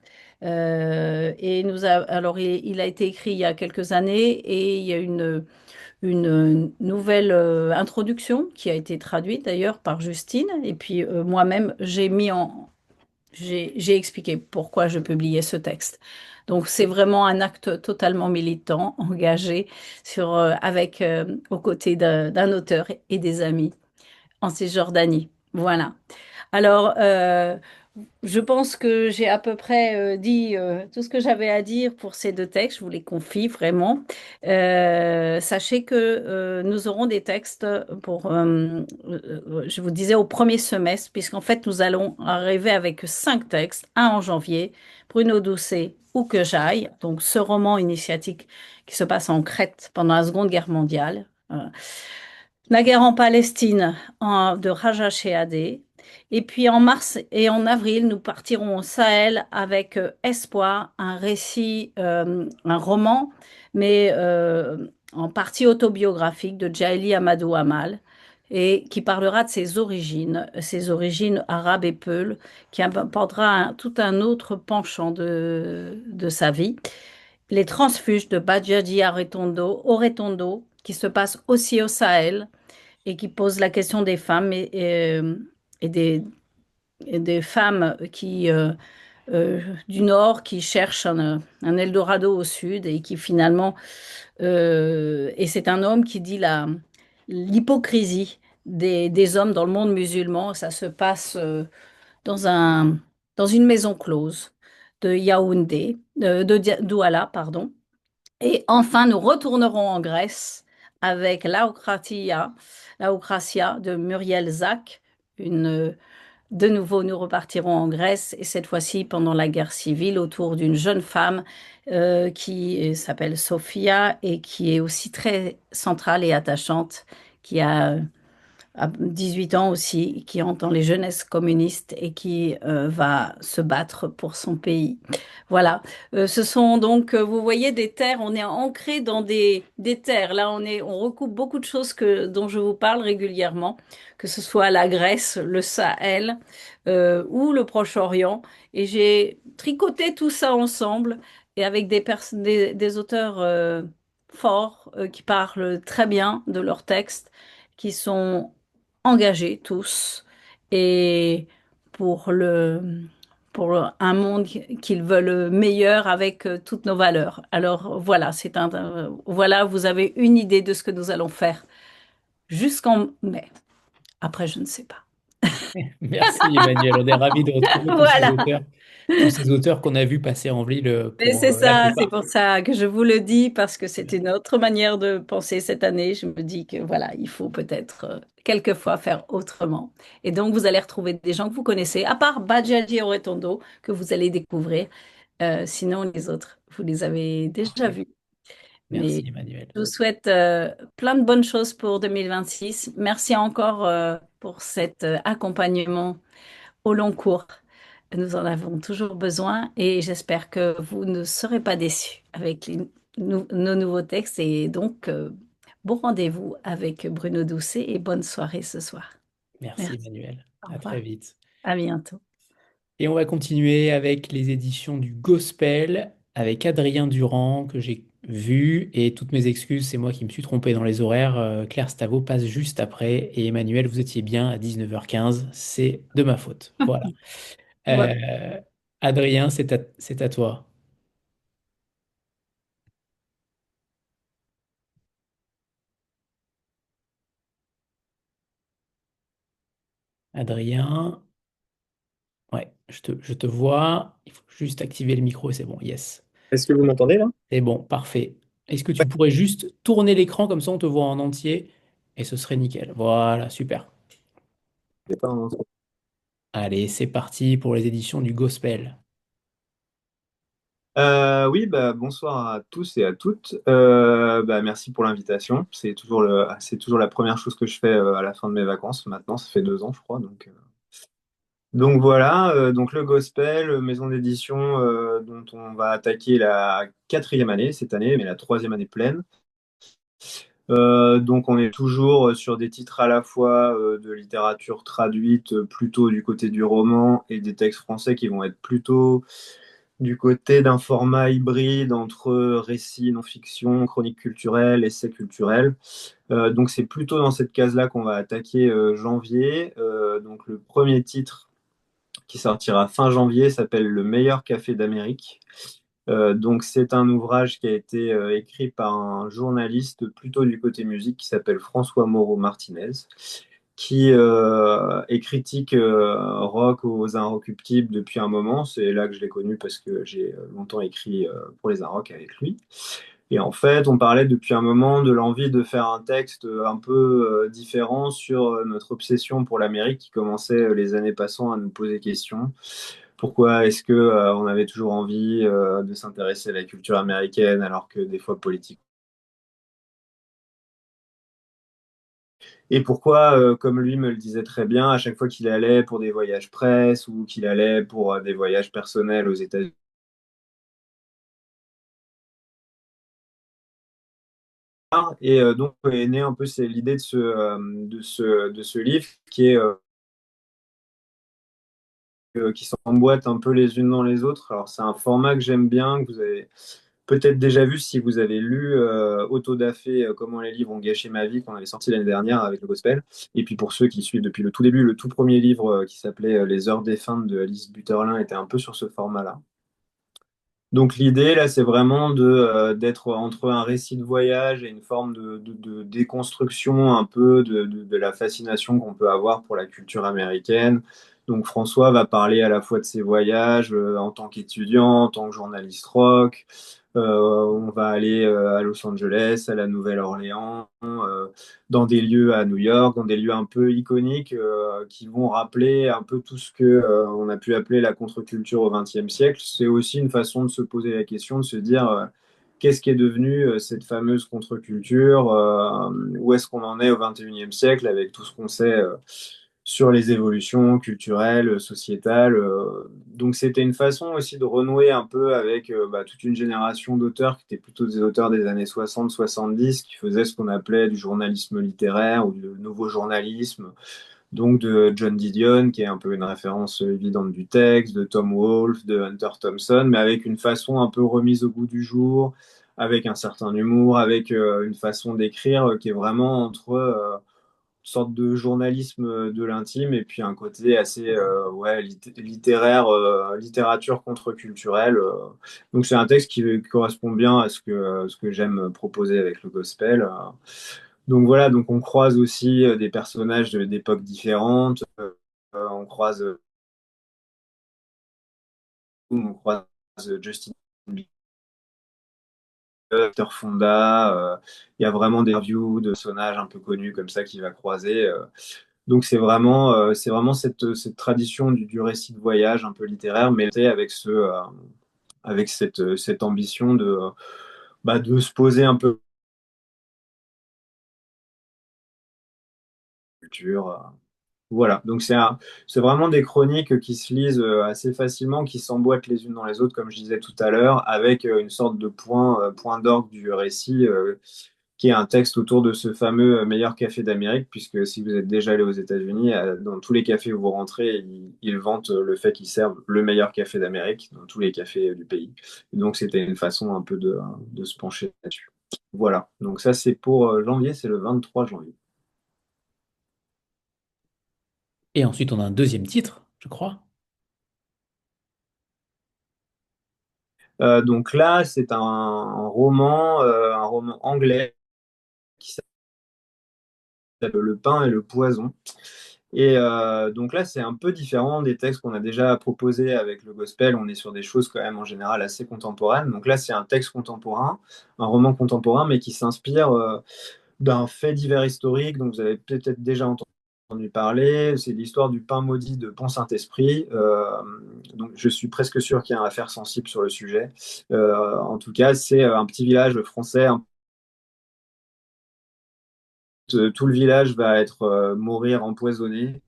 S3: Alors il a été écrit il y a quelques années et il y a une nouvelle introduction qui a été traduite d'ailleurs par Justine. Et puis moi-même, j'ai expliqué pourquoi je publiais ce texte. Donc c'est vraiment un acte totalement militant, engagé aux côtés d'un auteur et des amis en Cisjordanie. Voilà. Alors, je pense que j'ai à peu près dit tout ce que j'avais à dire pour ces deux textes. Je vous les confie vraiment. Sachez que nous aurons des textes je vous disais, au premier semestre, puisqu'en fait, nous allons arriver avec 5 textes, un en janvier, Bruno Doucet, Où que j'aille, donc ce roman initiatique qui se passe en Crète pendant la Seconde Guerre mondiale. La guerre en Palestine de Raja Shehadeh. Et puis en mars et en avril, nous partirons au Sahel avec Espoir, un récit, un roman, mais en partie autobiographique de Djaïli Amadou Amal, et qui parlera de ses origines arabes et peules, qui apportera tout un autre penchant de sa vie. Les transfuges de Badjadji Oretondo, qui se passe aussi au Sahel et qui pose la question des femmes et et des femmes du Nord qui cherchent un Eldorado au Sud et qui finalement, et c'est un homme qui dit l'hypocrisie des hommes dans le monde musulman. Ça se passe dans dans une maison close de Yaoundé, de Douala, pardon. Et enfin, nous retournerons en Grèce avec Laocratia de Muriel Zac. De nouveau, nous repartirons en Grèce et cette fois-ci pendant la guerre civile autour d'une jeune femme qui s'appelle Sophia et qui est aussi très centrale et attachante, qui a à 18 ans aussi, qui entre dans les jeunesses communistes et qui va se battre pour son pays. Voilà. Ce sont donc, vous voyez, des terres, on est ancré dans des terres. Là, on recoupe beaucoup de choses dont je vous parle régulièrement, que ce soit la Grèce, le Sahel ou le Proche-Orient. Et j'ai tricoté tout ça ensemble et avec des auteurs forts qui parlent très bien de leurs textes, qui sont engagés tous et pour un monde qu'ils veulent meilleur avec toutes nos valeurs. Alors voilà, voilà, vous avez une idée de ce que nous allons faire jusqu'en mai. Après, je ne sais pas.
S1: Merci Emmanuel, on est ravis de retrouver
S3: Voilà.
S1: tous ces auteurs qu'on a vus passer en ville
S3: Mais
S1: pour
S3: c'est
S1: la
S3: ça, c'est
S1: plupart.
S3: pour ça que je vous le dis, parce que c'est une autre manière de penser cette année. Je me dis que voilà, il faut peut-être quelquefois faire autrement. Et donc, vous allez retrouver des gens que vous connaissez, à part Badji Oretondo, que vous allez découvrir. Sinon, les autres, vous les avez déjà
S1: Parfait.
S3: vus. Mais
S1: Merci Emmanuel.
S3: je vous souhaite plein de bonnes choses pour 2026. Merci encore pour cet accompagnement au long cours. Nous en avons toujours besoin et j'espère que vous ne serez pas déçus avec nos nouveaux textes. Et donc, bon rendez-vous avec Bruno Doucet et bonne soirée ce soir.
S1: Merci
S3: Merci.
S1: Emmanuel.
S3: Au
S1: À
S3: revoir.
S1: très vite.
S3: À bientôt.
S1: Et on va continuer avec les éditions du Gospel avec Adrien Durand que j'ai vu et toutes mes excuses, c'est moi qui me suis trompé dans les horaires. Claire Stavo passe juste après et Emmanuel, vous étiez bien à 19h15, c'est de ma faute. Voilà.
S3: Voilà.
S1: Euh, Adrien, c'est à toi. Adrien, ouais, je te vois. Il faut juste activer le micro et c'est bon. Yes.
S4: Est-ce que vous m'entendez là?
S1: C'est bon, parfait. Est-ce que tu pourrais juste tourner l'écran comme ça on te voit en entier et ce serait nickel. Voilà, super.
S4: C'est pas un-
S1: Allez, c'est parti pour les éditions du Gospel.
S4: Oui, bah, bonsoir à tous et à toutes. Bah, merci pour l'invitation. C'est toujours la première chose que je fais à la fin de mes vacances. Maintenant, ça fait 2 ans, je crois. Donc voilà. Donc le Gospel, maison d'édition dont on va attaquer la quatrième année cette année, mais la troisième année pleine. Donc on est toujours sur des titres à la fois de littérature traduite plutôt du côté du roman et des textes français qui vont être plutôt du côté d'un format hybride entre récit, non-fiction, chronique culturelle, essai culturel. Donc c'est plutôt dans cette case-là qu'on va attaquer janvier. Donc le premier titre qui sortira fin janvier s'appelle Le meilleur café d'Amérique. Donc c'est un ouvrage qui a été écrit par un journaliste plutôt du côté musique qui s'appelle François Moreau-Martinez, qui est critique rock aux Inrecuptibles depuis un moment. C'est là que je l'ai connu parce que j'ai longtemps écrit pour les Inrock avec lui. Et en fait, on parlait depuis un moment de l'envie de faire un texte un peu différent sur notre obsession pour l'Amérique qui commençait les années passant à nous poser question. Pourquoi est-ce que on avait toujours envie de s'intéresser à la culture américaine alors que des fois politique. Et pourquoi, comme lui me le disait très bien, à chaque fois qu'il allait pour des voyages presse ou qu'il allait pour des voyages personnels aux États-Unis, et donc est née un peu c'est l'idée de ce livre qui s'emboîtent un peu les unes dans les autres. Alors c'est un format que j'aime bien, que vous avez peut-être déjà vu si vous avez lu Autodafé, Comment les livres ont gâché ma vie, qu'on avait sorti l'année dernière avec le Gospel. Et puis pour ceux qui suivent depuis le tout début, le tout premier livre qui s'appelait Les Heures défuntes de Alice Butterlin était un peu sur ce format-là. Donc l'idée là, c'est vraiment d'être entre un récit de voyage et une forme de déconstruction un peu de la fascination qu'on peut avoir pour la culture américaine. Donc François va parler à la fois de ses voyages en tant qu'étudiant, en tant que journaliste rock. On va aller à Los Angeles, à la Nouvelle-Orléans, dans des lieux à New York, dans des lieux un peu iconiques qui vont rappeler un peu tout ce que on a pu appeler la contre-culture au XXe siècle. C'est aussi une façon de se poser la question, de se dire qu'est-ce qui est devenu cette fameuse contre-culture, où est-ce qu'on en est au XXIe siècle avec tout ce qu'on sait sur les évolutions culturelles, sociétales. Donc c'était une façon aussi de renouer un peu avec toute une génération d'auteurs qui étaient plutôt des auteurs des années 60-70, qui faisaient ce qu'on appelait du journalisme littéraire ou du nouveau journalisme. Donc de John Didion, qui est un peu une référence évidente du texte, de Tom Wolfe, de Hunter Thompson, mais avec une façon un peu remise au goût du jour, avec un certain humour, avec une façon d'écrire qui est vraiment entre sorte de journalisme de l'intime et puis un côté assez littéraire, littérature contre-culturelle. Donc c'est un texte qui correspond bien à ce que j'aime proposer avec le gospel. Donc voilà, donc on croise aussi des personnages d'époques différentes. On croise, on croise Justin Bieber, Peter Fonda. Il y a vraiment des interviews de personnages un peu connus comme ça qui va croiser. Donc c'est vraiment cette tradition du récit de voyage un peu littéraire, mais avec avec cette ambition de se poser un peu la culture. Voilà, donc c'est vraiment des chroniques qui se lisent assez facilement, qui s'emboîtent les unes dans les autres, comme je disais tout à l'heure, avec une sorte de point d'orgue du récit, qui est un texte autour de ce fameux meilleur café d'Amérique, puisque si vous êtes déjà allé aux États-Unis, dans tous les cafés où vous rentrez, ils vantent le fait qu'ils servent le meilleur café d'Amérique dans tous les cafés du pays. Et donc c'était une façon un peu de se pencher là-dessus. Voilà, donc ça c'est pour janvier, c'est le 23 janvier.
S1: Et ensuite, on a un deuxième titre, je crois.
S4: Donc là, c'est un roman anglais qui s'appelle Le pain et le poison. Et donc là, c'est un peu différent des textes qu'on a déjà proposés avec le gospel. On est sur des choses quand même en général assez contemporaines. Donc là, c'est un texte contemporain, un roman contemporain, mais qui s'inspire d'un fait divers historique. Donc vous avez peut-être déjà entendu parler. C'est l'histoire du pain maudit de Pont-Saint-Esprit. Donc je suis presque sûr qu'il y a une affaire sensible sur le sujet. En tout cas, c'est un petit village français. Tout le village va être mourir empoisonné.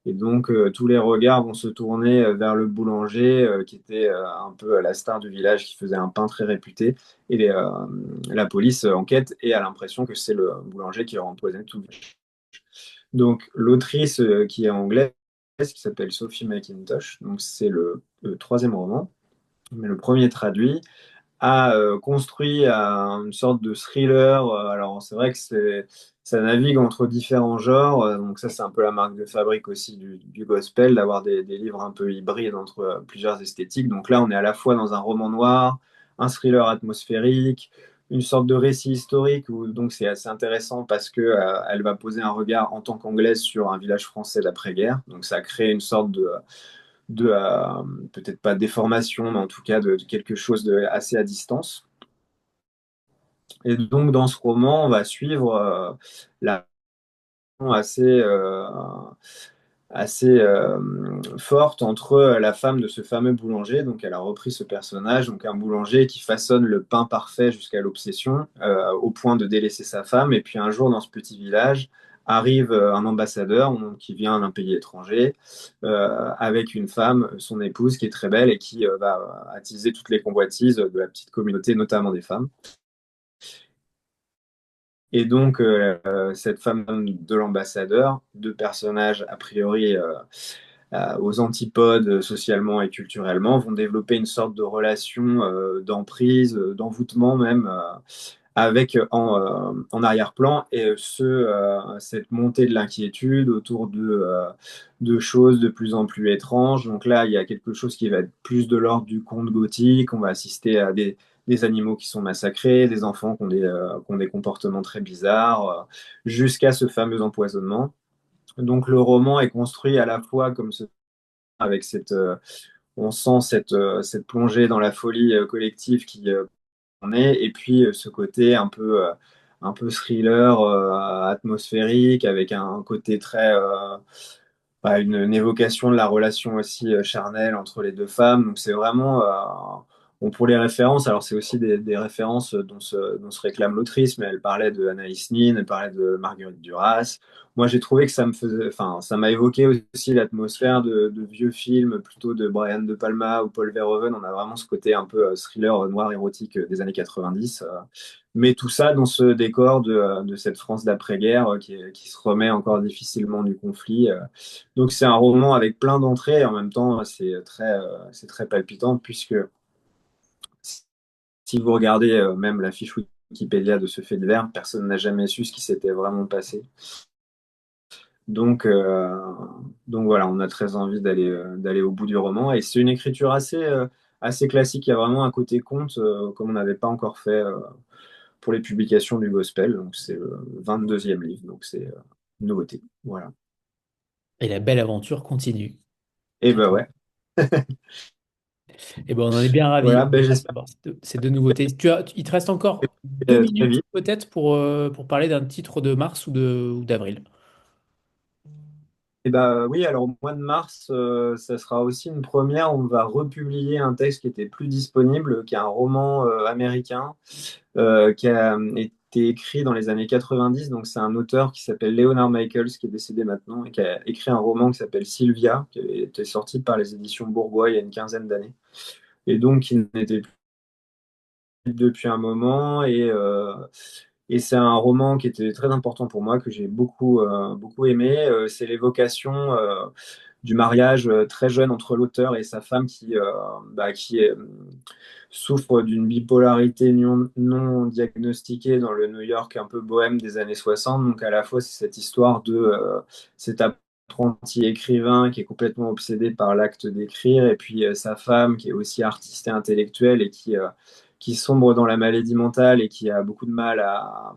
S4: Et donc, tous les regards vont se tourner vers le boulanger, qui était un peu la star du village, qui faisait un pain très réputé. Et la police enquête et a l'impression que c'est le boulanger qui a empoisonné tout le village. Donc, l'autrice qui est anglaise, qui s'appelle Sophie McIntosh, donc c'est le troisième roman, mais le premier traduit, a construit une sorte de thriller. Alors, c'est vrai que ça navigue entre différents genres. Donc, ça, c'est un peu la marque de fabrique aussi du gospel, d'avoir des livres un peu hybrides entre plusieurs esthétiques. Donc là, on est à la fois dans un roman noir, un thriller atmosphérique, une sorte de récit historique. Donc, c'est assez intéressant parce que elle va poser un regard en tant qu'anglaise sur un village français d'après-guerre. Donc, ça crée une sorte de peut-être pas déformation, mais en tout cas de quelque chose de assez à distance. Et donc dans ce roman, on va suivre la assez assez forte entre la femme de ce fameux boulanger. Donc elle a repris ce personnage, donc un boulanger qui façonne le pain parfait jusqu'à l'obsession, au point de délaisser sa femme. Et puis un jour dans ce petit village arrive un ambassadeur donc, qui vient d'un pays étranger, avec une femme, son épouse, qui est très belle et qui va attiser toutes les convoitises de la petite communauté, notamment des femmes. Et donc, cette femme de l'ambassadeur, deux personnages a priori aux antipodes socialement et culturellement, vont développer une sorte de relation d'emprise, d'envoûtement même, avec en arrière-plan et cette montée de l'inquiétude autour de choses de plus en plus étranges. Donc là, il y a quelque chose qui va être plus de l'ordre du conte gothique. On va assister à des animaux qui sont massacrés, des enfants qui ont des comportements très bizarres, jusqu'à ce fameux empoisonnement. Donc le roman est construit à la fois comme ce, avec on sent cette plongée dans la folie collective qui on est, et puis ce côté un peu thriller atmosphérique, avec un côté très une évocation de la relation aussi charnelle entre les deux femmes. Donc c'est vraiment Bon, pour les références, alors c'est aussi des références dont se réclame l'autrice, mais elle parlait de Anaïs Nin, elle parlait de Marguerite Duras. Moi, j'ai trouvé que ça me faisait, enfin, ça m'a évoqué aussi l'atmosphère de vieux films, plutôt de Brian De Palma ou Paul Verhoeven. On a vraiment ce côté un peu thriller noir érotique des années 90. Mais tout ça dans ce décor de cette France d'après-guerre qui se remet encore difficilement du conflit. Donc c'est un roman avec plein d'entrées et en même temps c'est très palpitant puisque si vous regardez même la fiche Wikipédia de ce fait divers, personne n'a jamais su ce qui s'était vraiment passé. Donc, euh, donc voilà, on a très envie d'aller au bout du roman. Et c'est une écriture assez classique. Il y a vraiment un côté conte, comme on n'avait pas encore fait pour les publications du Gospel. Donc c'est le 22e livre, donc c'est une nouveauté. Voilà.
S1: Et la belle aventure continue.
S4: Et
S1: Très
S4: ben
S1: bien.
S4: ouais.
S1: Et ben on en est bien ravis
S4: Voilà, ben j'espère
S1: d'avoir ces deux nouveautés. Il te reste encore deux
S4: très
S1: minutes
S4: vite.
S1: peut-être pour parler d'un titre de mars ou d'avril.
S4: Et bah oui, alors au mois de mars, ça sera aussi une première. On va republier un texte qui était plus disponible, qui est un roman américain qui a été écrit dans les années 90. Donc c'est un auteur qui s'appelle Leonard Michaels, qui est décédé maintenant, et qui a écrit un roman qui s'appelle Sylvia, qui a été sorti par les éditions Bourgois il y a une quinzaine d'années. Et donc il n'était plus depuis un moment. Et c'est un roman qui était très important pour moi, que j'ai beaucoup aimé. C'est l'évocation du mariage très jeune entre l'auteur et sa femme qui souffre d'une bipolarité non diagnostiquée dans le New York un peu bohème des années 60. Donc à la fois, c'est cette histoire de cet apprenti écrivain qui est complètement obsédé par l'acte d'écrire, et puis sa femme qui est aussi artiste et intellectuelle et qui sombre dans la maladie mentale et qui a beaucoup de mal à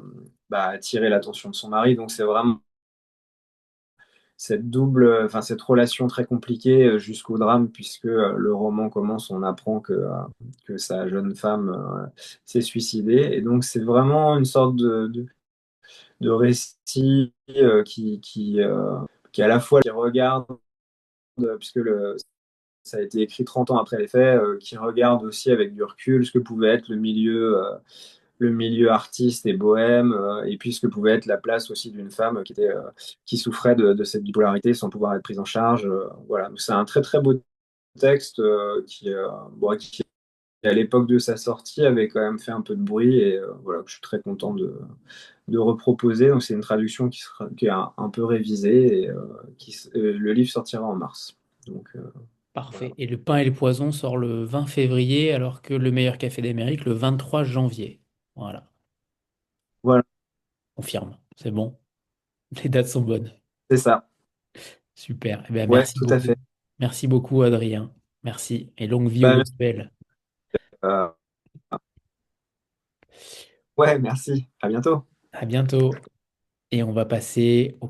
S4: attirer l'attention de son mari. Donc c'est vraiment cette relation très compliquée jusqu'au drame, puisque le roman commence, on apprend que sa jeune femme s'est suicidée. Et donc c'est vraiment une sorte de récit qui à la fois qui regarde, puisque ça a été écrit 30 ans après les faits, qui regarde aussi avec du recul ce que pouvait être le milieu artiste et bohème, et puis ce que pouvait être la place aussi d'une femme qui souffrait de cette bipolarité sans pouvoir être prise en charge. Voilà, c'est un très très beau texte qui, à l'époque de sa sortie, avait quand même fait un peu de bruit, et voilà, que je suis très content de reproposer. Donc c'est une traduction qui est un peu révisée, et le livre sortira en mars. Donc voilà.
S1: Parfait. Et Le Pain et le Poison sort le 20 février, alors que Le Meilleur Café d'Amérique le 23 janvier. Voilà,
S4: Voilà,
S1: confirme. C'est bon. Les dates sont bonnes.
S4: c'est ça.
S1: Super. Eh bien,
S4: Ouais,
S1: merci
S4: tout à
S1: beaucoup.
S4: fait.
S1: Merci beaucoup, Adrien. Merci. Et longue vie au
S4: Bah,
S1: gospel.
S4: euh, ouais, merci. À bientôt.
S1: À bientôt. Et on va passer la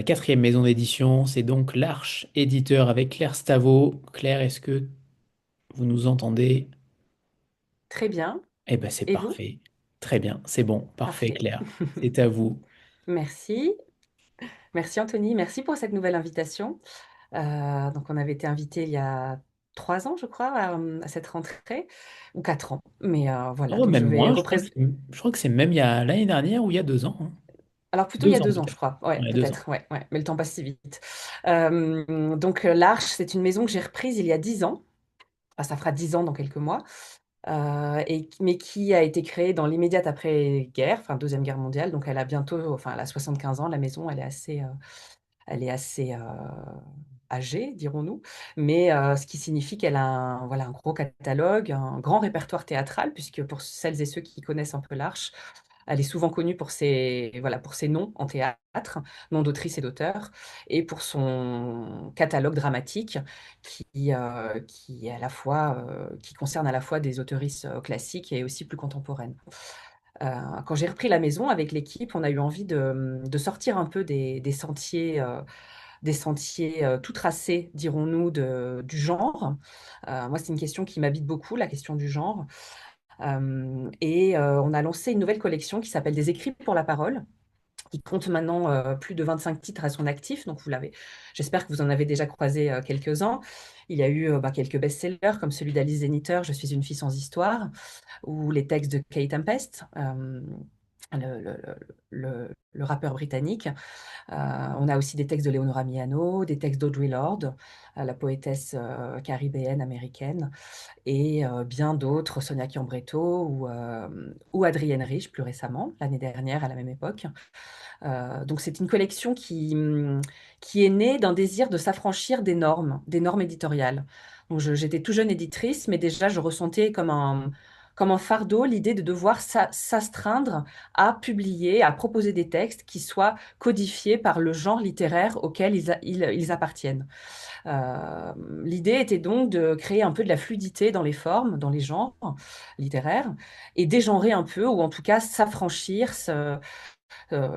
S1: quatrième maison d'édition. C'est donc l'Arche éditeur avec Claire Stavo. Claire, est-ce que vous nous entendez?
S5: Très bien.
S1: Eh bien, c'est
S5: Et vous?
S1: parfait. Très bien. C'est bon. Parfait,
S5: Parfait.
S1: Claire. C'est à vous.
S5: Merci. Merci Anthony. Merci pour cette nouvelle invitation. Donc on avait été invité il y a 3 ans, je crois, à cette rentrée, ou 4 ans. Mais voilà,
S1: Oh,
S5: donc je
S1: même
S5: vais
S1: moins.
S5: représenter.
S1: Je crois que c'est même il y a l'année dernière ou il y a 2 ans, hein.
S5: Alors plutôt il y a
S1: 2 ans
S5: 2 ans, je
S1: peut-être.
S5: crois. Ouais,
S1: Ouais, 2 ans.
S5: peut-être. Ouais, ouais. Mais le temps passe si vite. Donc l'Arche, c'est une maison que j'ai reprise il y a 10 ans. Enfin, ça fera 10 ans dans quelques mois. Mais qui a été créée dans l'immédiate après-guerre, enfin Deuxième Guerre mondiale. Donc elle a 75 ans, la maison, elle est assez âgée, dirons-nous. Mais ce qui signifie qu'elle a voilà, un gros catalogue, un grand répertoire théâtral, puisque pour celles et ceux qui connaissent un peu l'Arche, elle est souvent connue pour ses noms en théâtre, noms d'autrices et d'auteurs, et pour son catalogue dramatique qui est qui concerne à la fois des auteurisses classiques et aussi plus contemporaines. Quand j'ai repris la maison avec l'équipe, on a eu envie de sortir un peu des sentiers tout tracés, dirons-nous, du genre. Moi, c'est une question qui m'habite beaucoup, la question du genre. Et on a lancé une nouvelle collection qui s'appelle Des écrits pour la parole, qui compte maintenant plus de 25 titres à son actif. Donc, j'espère que vous en avez déjà croisé quelques-uns. Il y a eu quelques best-sellers comme celui d'Alice Zeniter, Je suis une fille sans histoire, ou les textes de Kate Tempest, le rappeur britannique. On a aussi des textes de Leonora Miano, des textes d'Audre Lorde, la poétesse caribéenne américaine, et bien d'autres, Sonia Chiambretto ou Adrienne Rich plus récemment, l'année dernière à la même époque. Donc c'est une collection qui est née d'un désir de s'affranchir des normes éditoriales. Donc j'étais tout jeune éditrice, mais déjà je ressentais comme un fardeau l'idée de devoir s'astreindre à publier, à proposer des textes qui soient codifiés par le genre littéraire auquel ils appartiennent. L'idée était donc de créer un peu de la fluidité dans les formes, dans les genres littéraires, et dégenrer un peu, ou en tout cas s'affranchir,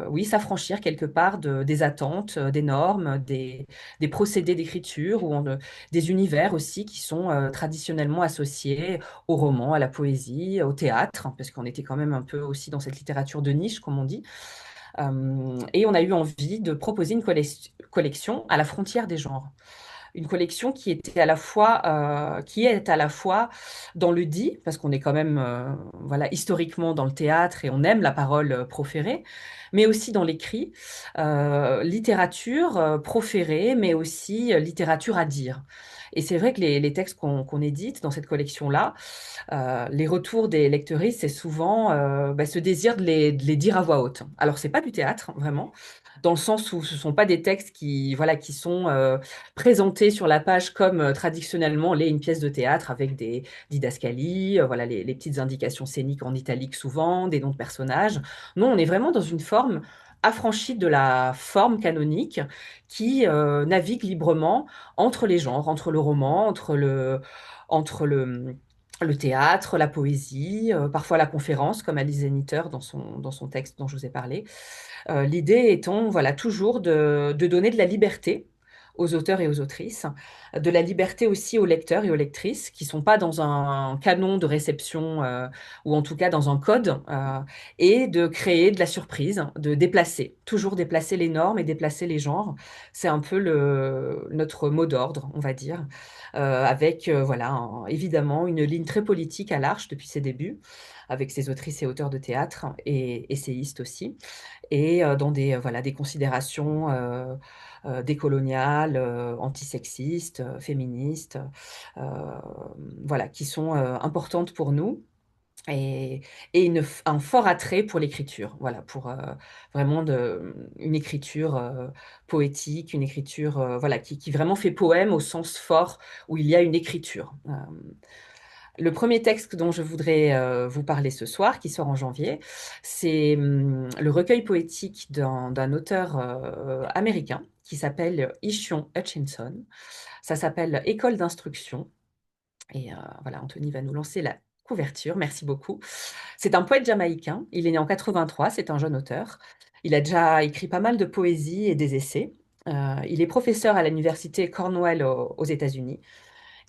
S5: oui, s'affranchir quelque part des attentes, des normes, des procédés d'écriture des univers aussi qui sont traditionnellement associés au roman, à la poésie, au théâtre, parce qu'on était quand même un peu aussi dans cette littérature de niche, comme on dit. Et on a eu envie de proposer une collection à la frontière des genres, une collection qui est à la fois dans le dit, parce qu'on est quand même voilà, historiquement dans le théâtre et on aime la parole proférée, mais aussi dans l'écrit, littérature proférée, mais aussi littérature à dire. Et c'est vrai que les textes qu'on édite dans cette collection-là, les retours des lectrices, c'est souvent ce désir de les dire à voix haute. Alors, c'est pas du théâtre, vraiment, dans le sens où ce sont pas des textes qui sont présentés sur la page comme traditionnellement l'est une pièce de théâtre avec des didascalies, voilà, les petites indications scéniques en italique souvent, des noms de personnages. Non, on est vraiment dans une forme affranchie de la forme canonique qui navigue librement entre les genres, entre le roman, entre le théâtre, la poésie, parfois la conférence, comme Alice Zeniter dans son texte dont je vous ai parlé. L'idée étant, voilà, toujours de donner de la liberté aux auteurs et aux autrices, de la liberté aussi aux lecteurs et aux lectrices qui sont pas dans un canon de réception ou en tout cas dans un code, et de créer de la surprise, de déplacer, toujours déplacer les normes et déplacer les genres. C'est un peu notre mot d'ordre, on va dire, avec voilà, évidemment une ligne très politique à l'Arche depuis ses débuts, avec ses autrices et auteurs de théâtre et essayistes aussi, et dans voilà, des considérations décoloniales, antisexistes, féministes, euh, voilà, qui sont importantes pour nous. Et, un fort attrait pour l'écriture, voilà, pour vraiment une écriture poétique, une écriture voilà, qui vraiment fait poème au sens fort, où il y a une écriture. Le premier texte dont je voudrais vous parler ce soir, qui sort en janvier, c'est le recueil poétique d'un auteur américain qui s'appelle Ishion Hutchinson. Ça s'appelle École d'instruction. Et voilà, Anthony va nous lancer la couverture. Merci beaucoup. C'est un poète jamaïcain. Il est né en 83. C'est un jeune auteur. Il a déjà écrit pas mal de poésie et des essais. Il est professeur à l'université Cornell aux États-Unis.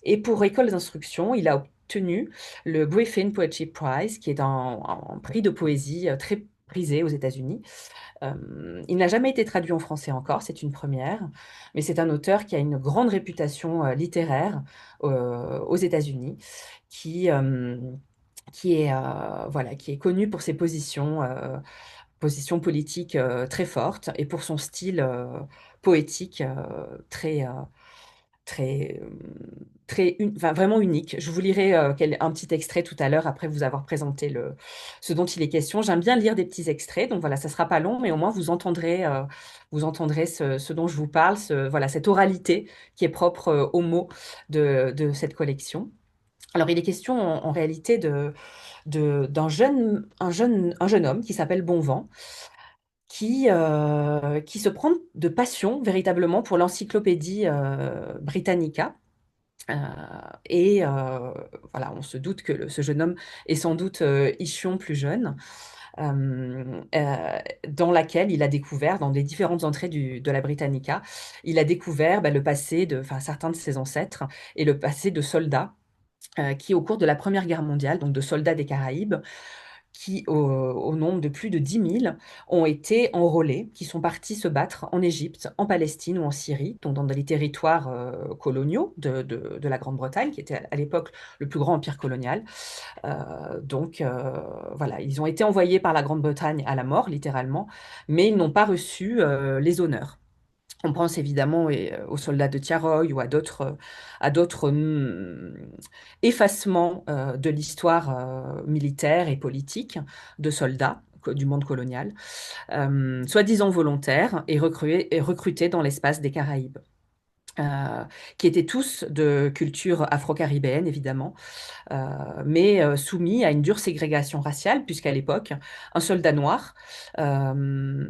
S5: Et pour école d'instruction, il a obtenu le Griffin Poetry Prize, qui est un prix de poésie très prisé aux États-Unis. Il n'a jamais été traduit en français encore, c'est une première, mais c'est un auteur qui a une grande réputation littéraire aux États-Unis, qui, euh, voilà, qui est connu pour ses positions politiques très fortes et pour son style poétique très, enfin, vraiment unique. Je vous lirai un petit extrait tout à l'heure après vous avoir présenté ce dont il est question. J'aime bien lire des petits extraits, donc voilà, ça sera pas long, mais au moins vous entendrez ce dont je vous parle, voilà, cette oralité qui est propre aux mots de cette collection. Alors, il est question en réalité un jeune homme qui s'appelle Bonvent, qui se prend de passion véritablement pour l'encyclopédie Britannica. Euh, et voilà, on se doute que ce jeune homme est sans doute Ichion plus jeune, dans laquelle il a découvert, dans les différentes entrées de la Britannica, il a découvert le passé enfin, certains de ses ancêtres et le passé de soldats qui, au cours de la Première Guerre mondiale, donc de soldats des Caraïbes, qui, au nombre de plus de 10 000, ont été enrôlés, qui sont partis se battre en Égypte, en Palestine ou en Syrie, donc dans les territoires coloniaux de la Grande-Bretagne, qui était à l'époque le plus grand empire colonial. Voilà, ils ont été envoyés par la Grande-Bretagne à la mort, littéralement, mais ils n'ont pas reçu les honneurs. On pense évidemment aux soldats de Tiaroy ou à d'autres effacements de l'histoire militaire et politique de soldats du monde colonial, soi-disant volontaires et recrutés dans l'espace des Caraïbes. Qui étaient tous de culture afro-caribéenne, évidemment, mais soumis à une dure ségrégation raciale, puisqu'à l'époque, un soldat noir euh,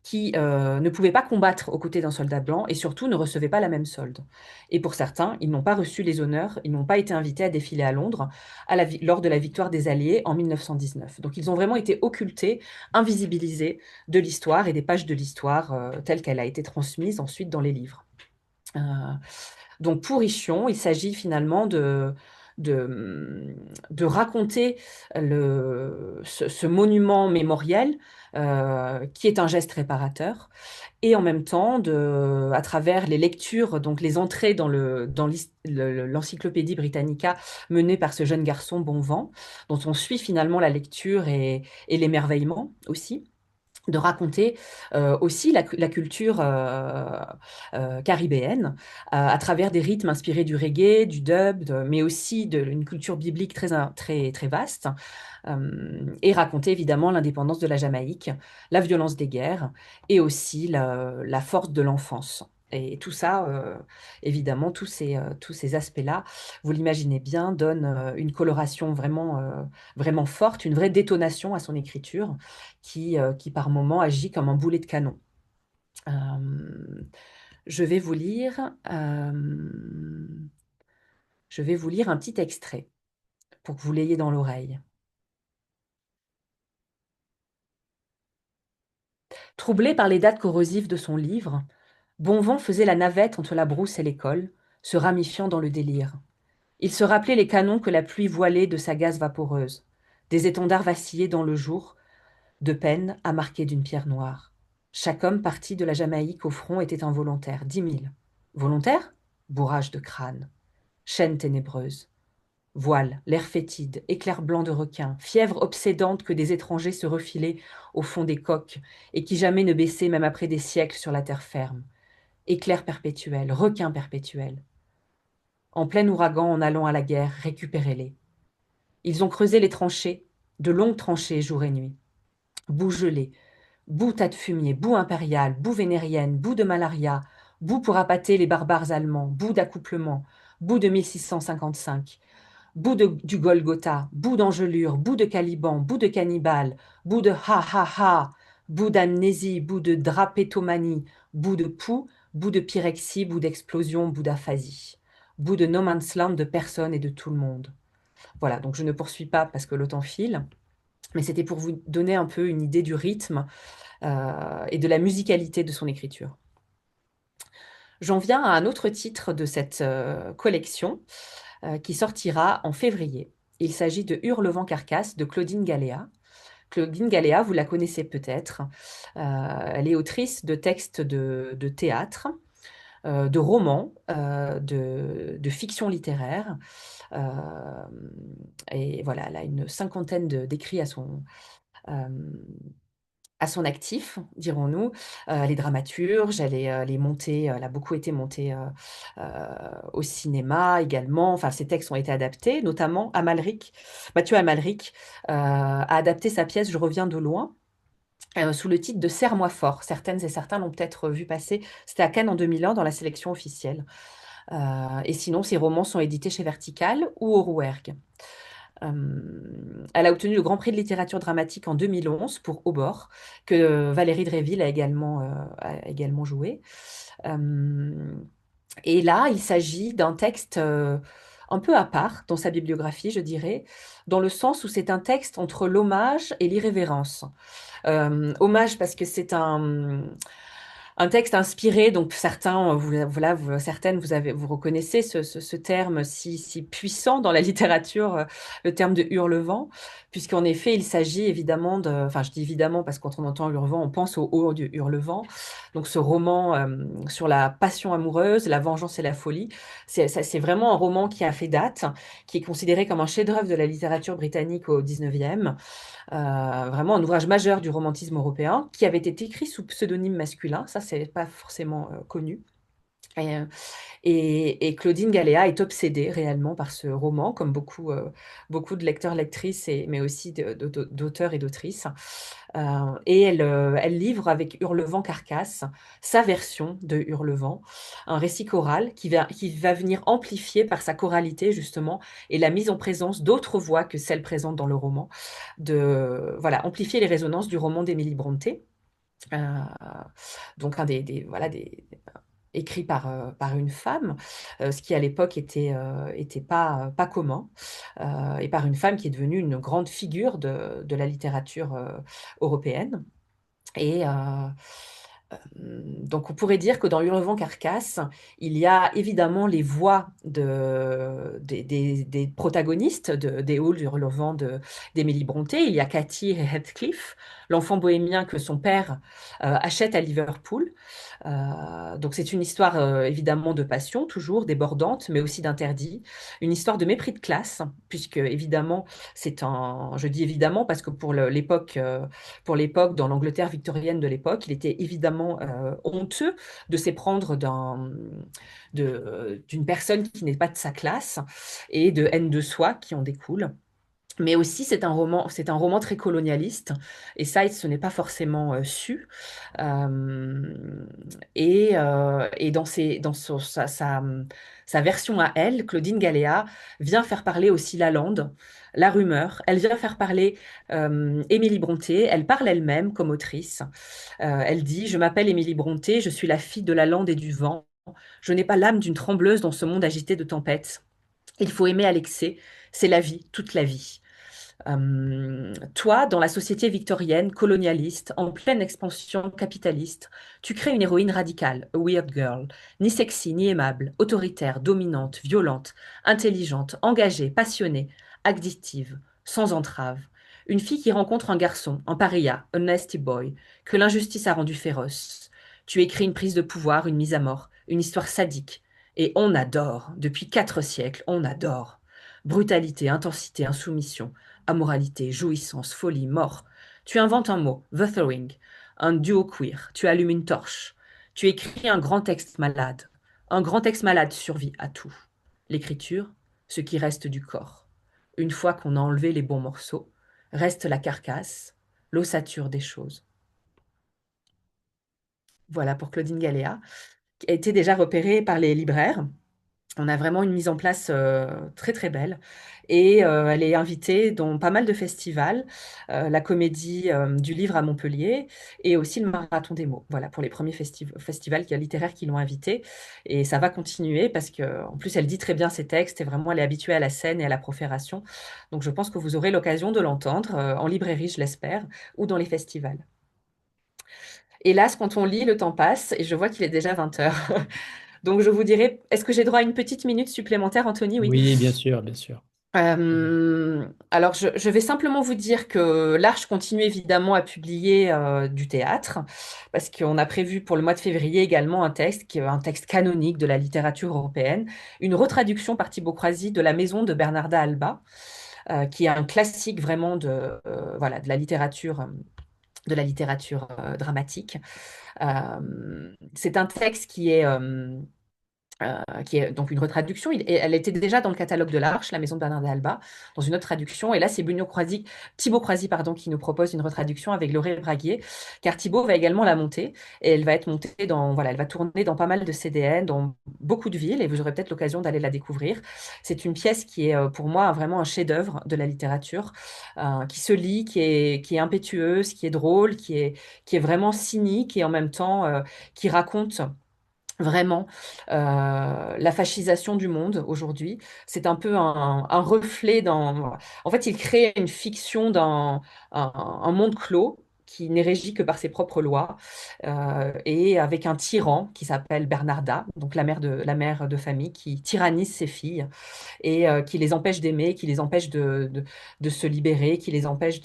S5: qui ne pouvait pas combattre aux côtés d'un soldat blanc et surtout ne recevait pas la même solde. Et pour certains, ils n'ont pas reçu les honneurs, ils n'ont pas été invités à défiler à Londres lors de la victoire des Alliés en 1919. Donc ils ont vraiment été occultés, invisibilisés de l'histoire et des pages de l'histoire telle qu'elle a été transmise ensuite dans les livres. Euh, donc pour Richion, il s'agit finalement de, de raconter ce monument mémoriel qui est un geste réparateur et en même temps, à travers les lectures, donc les entrées dans l'Encyclopédie Britannica menée par ce jeune garçon Bonvent, dont on suit finalement la lecture et l'émerveillement aussi de raconter aussi la culture caribéenne à travers des rythmes inspirés du reggae, du dub, mais aussi d'une culture biblique très, très vaste, et raconter évidemment l'indépendance de la Jamaïque, la violence des guerres et aussi la force de l'enfance. Et tout ça, évidemment, tous ces aspects-là, vous l'imaginez bien, donnent une coloration vraiment forte, une vraie détonation à son écriture qui par moments agit comme un boulet de canon. Euh, je vais vous lire, je vais vous lire un petit extrait pour que vous l'ayez dans l'oreille. Troublé par les dates corrosives de son livre, Bonvent faisait la navette entre la brousse et l'école, se ramifiant dans le délire. Il se rappelait les canons que la pluie voilait de sa gaze vaporeuse, des étendards vacillés dans le jour, de peine à marquer d'une pierre noire. Chaque homme parti de la Jamaïque au front était un volontaire, 10 000. Volontaire? Bourrage de crâne. Chaîne ténébreuse. Voile, l'air fétide, éclair blanc de requin, fièvre obsédante que des étrangers se refilaient au fond des coques et qui jamais ne baissaient même après des siècles sur la terre ferme. Éclair perpétuel, requin perpétuel. En plein ouragan, en allant à la guerre, récupérez-les. Ils ont creusé les tranchées, de longues tranchées jour et nuit. Boue gelée, boue tas de fumier, boue impériale, boue vénérienne, boue de malaria, boue pour appâter les barbares allemands, boue d'accouplement, boue de 1655, boue du Golgotha, boue d'engelure, boue de Caliban, boue de cannibale, boue de ha, boue d'amnésie, boue de drapétomanie, boue de poux, boue de pyrexie, boue d'explosion, boue d'aphasie, boue de no man's land de personne et de tout le monde. Voilà, donc je ne poursuis pas parce que le temps file, mais c'était pour vous donner un peu une idée du rythme et de la musicalité de son écriture. J'en viens à un autre titre de cette collection qui sortira en février. Il s'agit de Hurlevent Carcasse de Claudine Galéa. Claudine Galéa, vous la connaissez peut-être. Elle est autrice de textes de théâtre, de romans, de fiction littéraire. Et voilà, elle a une cinquantaine d'écrits à son actif, dirons-nous. Elle est dramaturge, elle est montée, elle a beaucoup été montée au cinéma également. Enfin, ses textes ont été adaptés, notamment Mathieu Amalric a adapté sa pièce Je reviens de loin. Sous le titre de Serre-moi fort. Certaines et certains l'ont peut-être vu passer. C'était à Cannes en 2001 dans la sélection officielle. Et sinon, ses romans sont édités chez Vertical ou au Rouergue. Elle a obtenu le Grand Prix de littérature dramatique en 2011 pour Aubord, que Valérie Dréville a également joué. Et là, il s'agit d'un texte un peu à part dans sa bibliographie, je dirais, dans le sens où c'est un texte entre l'hommage et l'irrévérence. Hommage parce que c'est Un texte inspiré, donc certains, voilà, certaines, vous reconnaissez ce terme si puissant dans la littérature, le terme de hurlevent, puisqu'en effet, il s'agit évidemment enfin, je dis évidemment parce que quand on entend hurlevent, on pense au haut du hurlevent. Donc ce roman sur la passion amoureuse, la vengeance et la folie, c'est vraiment un roman qui a fait date, qui est considéré comme un chef-d'œuvre de la littérature britannique au 19e. Vraiment un ouvrage majeur du romantisme européen, qui avait été écrit sous pseudonyme masculin, ça c'est pas forcément connu. Et, euh, et Claudine Galéa est obsédée réellement par ce roman, comme beaucoup de lecteurs, lectrices, mais aussi d'auteurs et d'autrices. Et elle livre avec Hurlevent Carcasse sa version de Hurlevent, un récit choral qui va venir amplifier par sa choralité justement et la mise en présence d'autres voix que celles présentes dans le roman, voilà, amplifier les résonances du roman d'Émilie Brontë. Euh, donc voilà, écrit par une femme, ce qui à l'époque était pas commun, et par une femme qui est devenue une grande figure de la littérature européenne. Et donc on pourrait dire que dans Hurlevent Carcasse, il y a évidemment les voix des protagonistes des Halles Hurlevent d'Émilie Brontë. Il y a Cathy et Heathcliff, l'enfant bohémien que son père achète à Liverpool. Donc c'est une histoire évidemment de passion, toujours débordante, mais aussi d'interdit. Une histoire de mépris de classe, puisque évidemment, je dis évidemment parce que pour l'époque, dans l'Angleterre victorienne de l'époque, il était évidemment honteux de s'éprendre d'une personne qui n'est pas de sa classe et de haine de soi qui en découle. Mais aussi, c'est un roman très colonialiste, et ça, ce n'est pas forcément su. Euh, et dans sa version à elle, Claudine Galéa vient faire parler aussi la lande, la rumeur. Elle vient faire parler Émilie Brontë. Elle parle elle-même comme autrice. Elle dit: Je m'appelle Émilie Brontë, je suis la fille de la lande et du vent. Je n'ai pas l'âme d'une trembleuse dans ce monde agité de tempêtes. Il faut aimer à l'excès, c'est la vie, toute la vie. Toi, dans la société victorienne, colonialiste, en pleine expansion capitaliste, tu crées une héroïne radicale, a weird girl, ni sexy, ni aimable, autoritaire, dominante, violente, intelligente, engagée, passionnée, addictive, sans entrave. Une fille qui rencontre un garçon, un paria, un nasty boy, que l'injustice a rendu féroce. Tu écris une prise de pouvoir, une mise à mort, une histoire sadique. Et on adore, depuis 4 siècles, on adore. Brutalité, intensité, insoumission, amoralité, jouissance, folie, mort. Tu inventes un mot, Wuthering, un duo queer. Tu allumes une torche. Tu écris un grand texte malade. Un grand texte malade survit à tout. L'écriture, ce qui reste du corps. Une fois qu'on a enlevé les bons morceaux, reste la carcasse, l'ossature des choses. Voilà pour Claudine Galéa, qui a été déjà repérée par les libraires. On a vraiment une mise en place très très belle, et elle est invitée dans pas mal de festivals, la Comédie du Livre à Montpellier et aussi le Marathon des mots. Voilà pour les premiers festivals littéraires qui l'ont invitée, et ça va continuer parce que en plus elle dit très bien ses textes et vraiment elle est habituée à la scène et à la profération. Donc je pense que vous aurez l'occasion de l'entendre en librairie, je l'espère, ou dans les festivals. Hélas, quand on lit, le temps passe et je vois qu'il est déjà 20 heures. Donc, je vous dirais, est-ce que j'ai droit à une petite minute supplémentaire, Anthony? Oui.
S1: Oui, bien sûr, bien sûr.
S5: Alors, je vais simplement vous dire que l'Arche continue évidemment à publier du théâtre, parce qu'on a prévu pour le mois de février également un texte, qui est un texte canonique de la littérature européenne, une retraduction par Thibaut Croisy de La Maison de Bernarda Alba, qui est un classique vraiment voilà, de la littérature dramatique. C'est un texte qui est donc une retraduction. Elle était déjà dans le catalogue de l'Arche, La Maison de Bernard d'Alba, dans une autre traduction. Et là, c'est Thibaut Croisy, pardon, qui nous propose une retraduction avec Lauré Braguier, car Thibaut va également la monter. Et elle va être montée voilà, elle va tourner dans pas mal de CDN, dans beaucoup de villes, et vous aurez peut-être l'occasion d'aller la découvrir. C'est une pièce qui est pour moi vraiment un chef-d'œuvre de la littérature, qui se lit, qui est impétueuse, qui est drôle, qui est vraiment cynique et en même temps qui raconte vraiment la fascisation du monde aujourd'hui. C'est un peu un reflet En fait, il crée une fiction d'un un monde clos, qui n'est régie que par ses propres lois, et avec un tyran qui s'appelle Bernarda, donc la mère de famille, qui tyrannise ses filles et qui les empêche d'aimer, qui les empêche de se libérer, qui les empêche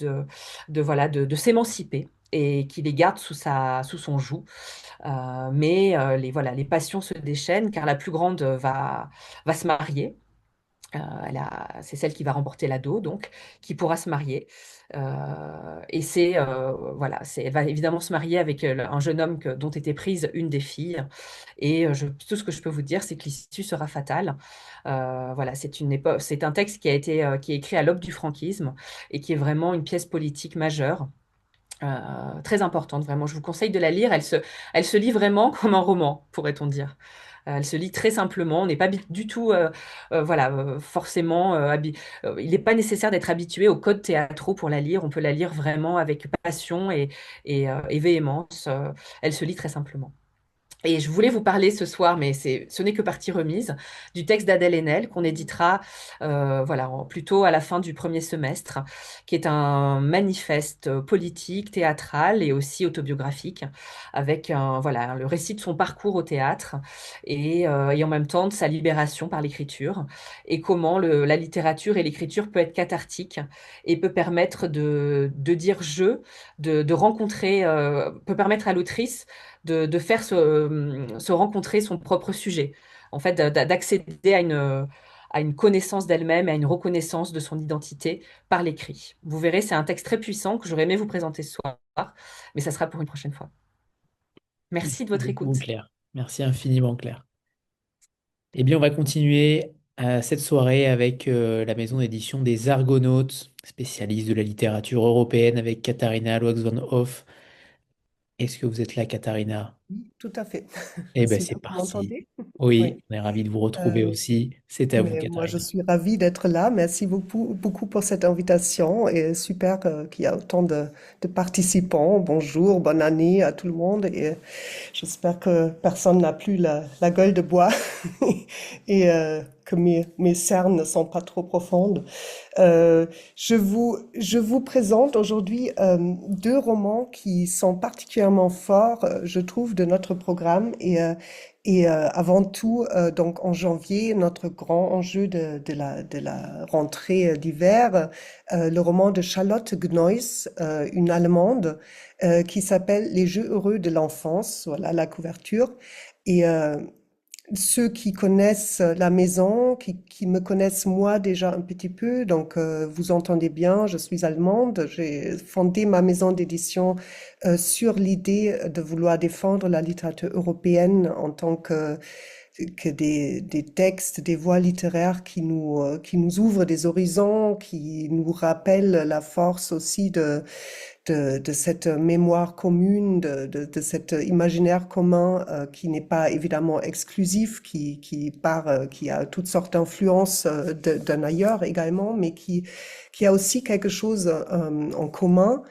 S5: voilà, de s'émanciper et qui les garde sous son joug. Mais voilà, les passions se déchaînent car la plus grande va se marier. C'est celle qui va remporter l'ado, donc, qui pourra se marier. Et voilà, elle va évidemment se marier avec un jeune homme dont était prise une des filles. Et tout ce que je peux vous dire, c'est que l'issue sera fatale. Voilà, c'est un texte qui est écrit à l'aube du franquisme et qui est vraiment une pièce politique majeure. Très importante, vraiment. Je vous conseille de la lire. Elle se lit vraiment comme un roman, pourrait-on dire. Elle se lit très simplement. On n'est pas du tout, voilà, forcément. Il n'est pas nécessaire d'être habitué aux codes théâtraux pour la lire. On peut la lire vraiment avec passion et véhémence. Elle se lit très simplement. Et je voulais vous parler ce soir, mais ce n'est que partie remise, du texte d'Adèle Haenel qu'on éditera voilà, plutôt à la fin du premier semestre, qui est un manifeste politique, théâtral et aussi autobiographique, avec voilà, le récit de son parcours au théâtre et en même temps de sa libération par l'écriture, et comment la littérature et l'écriture peut être cathartique et peut permettre de dire je, de rencontrer, peut permettre à l'autrice de faire se rencontrer son propre sujet. En fait, d'accéder à une connaissance d'elle-même et à une reconnaissance de son identité par l'écrit. Vous verrez, c'est un texte très puissant que j'aurais aimé vous présenter ce soir, mais ça sera pour une prochaine fois. Merci de
S1: Merci
S5: votre
S1: beaucoup,
S5: écoute.
S1: Claire. Merci infiniment, Claire. Eh bien, on va continuer cette soirée avec la maison d'édition des Argonautes, spécialiste de la littérature européenne, avec Katharina Loax van Hoff. Est-ce que vous êtes là, Katharina?
S6: Oui, tout à fait.
S1: Eh bien, c'est
S6: Sylvain, vous
S1: parti.
S6: m'entendez?
S1: Oui,
S6: Oui.
S1: on est ravis de vous retrouver
S6: Euh,
S1: aussi. C'est à vous,
S6: mais moi, je
S1: Katharina.
S6: suis ravie d'être là. Merci beaucoup, beaucoup pour cette invitation et super qu'il y a autant de participants. Bonjour, bonne année à tout le monde et j'espère que personne n'a plus la gueule de bois et que mes cernes ne sont pas trop profondes. Euh, je vous présente aujourd'hui deux romans qui sont particulièrement forts, je trouve, de notre programme. Et avant tout, donc en janvier, notre grand enjeu de la rentrée d'hiver, le roman de Charlotte Gneuss, une Allemande, qui s'appelle Les Jeux heureux de l'enfance. Voilà la couverture. Et ceux qui connaissent la maison, qui me connaissent moi déjà un petit peu, donc vous entendez bien, je suis allemande, j'ai fondé ma maison d'édition sur l'idée de vouloir défendre la littérature européenne en tant que des textes, des voies littéraires qui nous ouvrent des horizons, qui nous rappellent la force aussi de cette mémoire commune, de cet imaginaire commun qui n'est pas évidemment exclusif, qui a toutes sortes d'influences d'un ailleurs également, mais qui a aussi quelque chose en commun.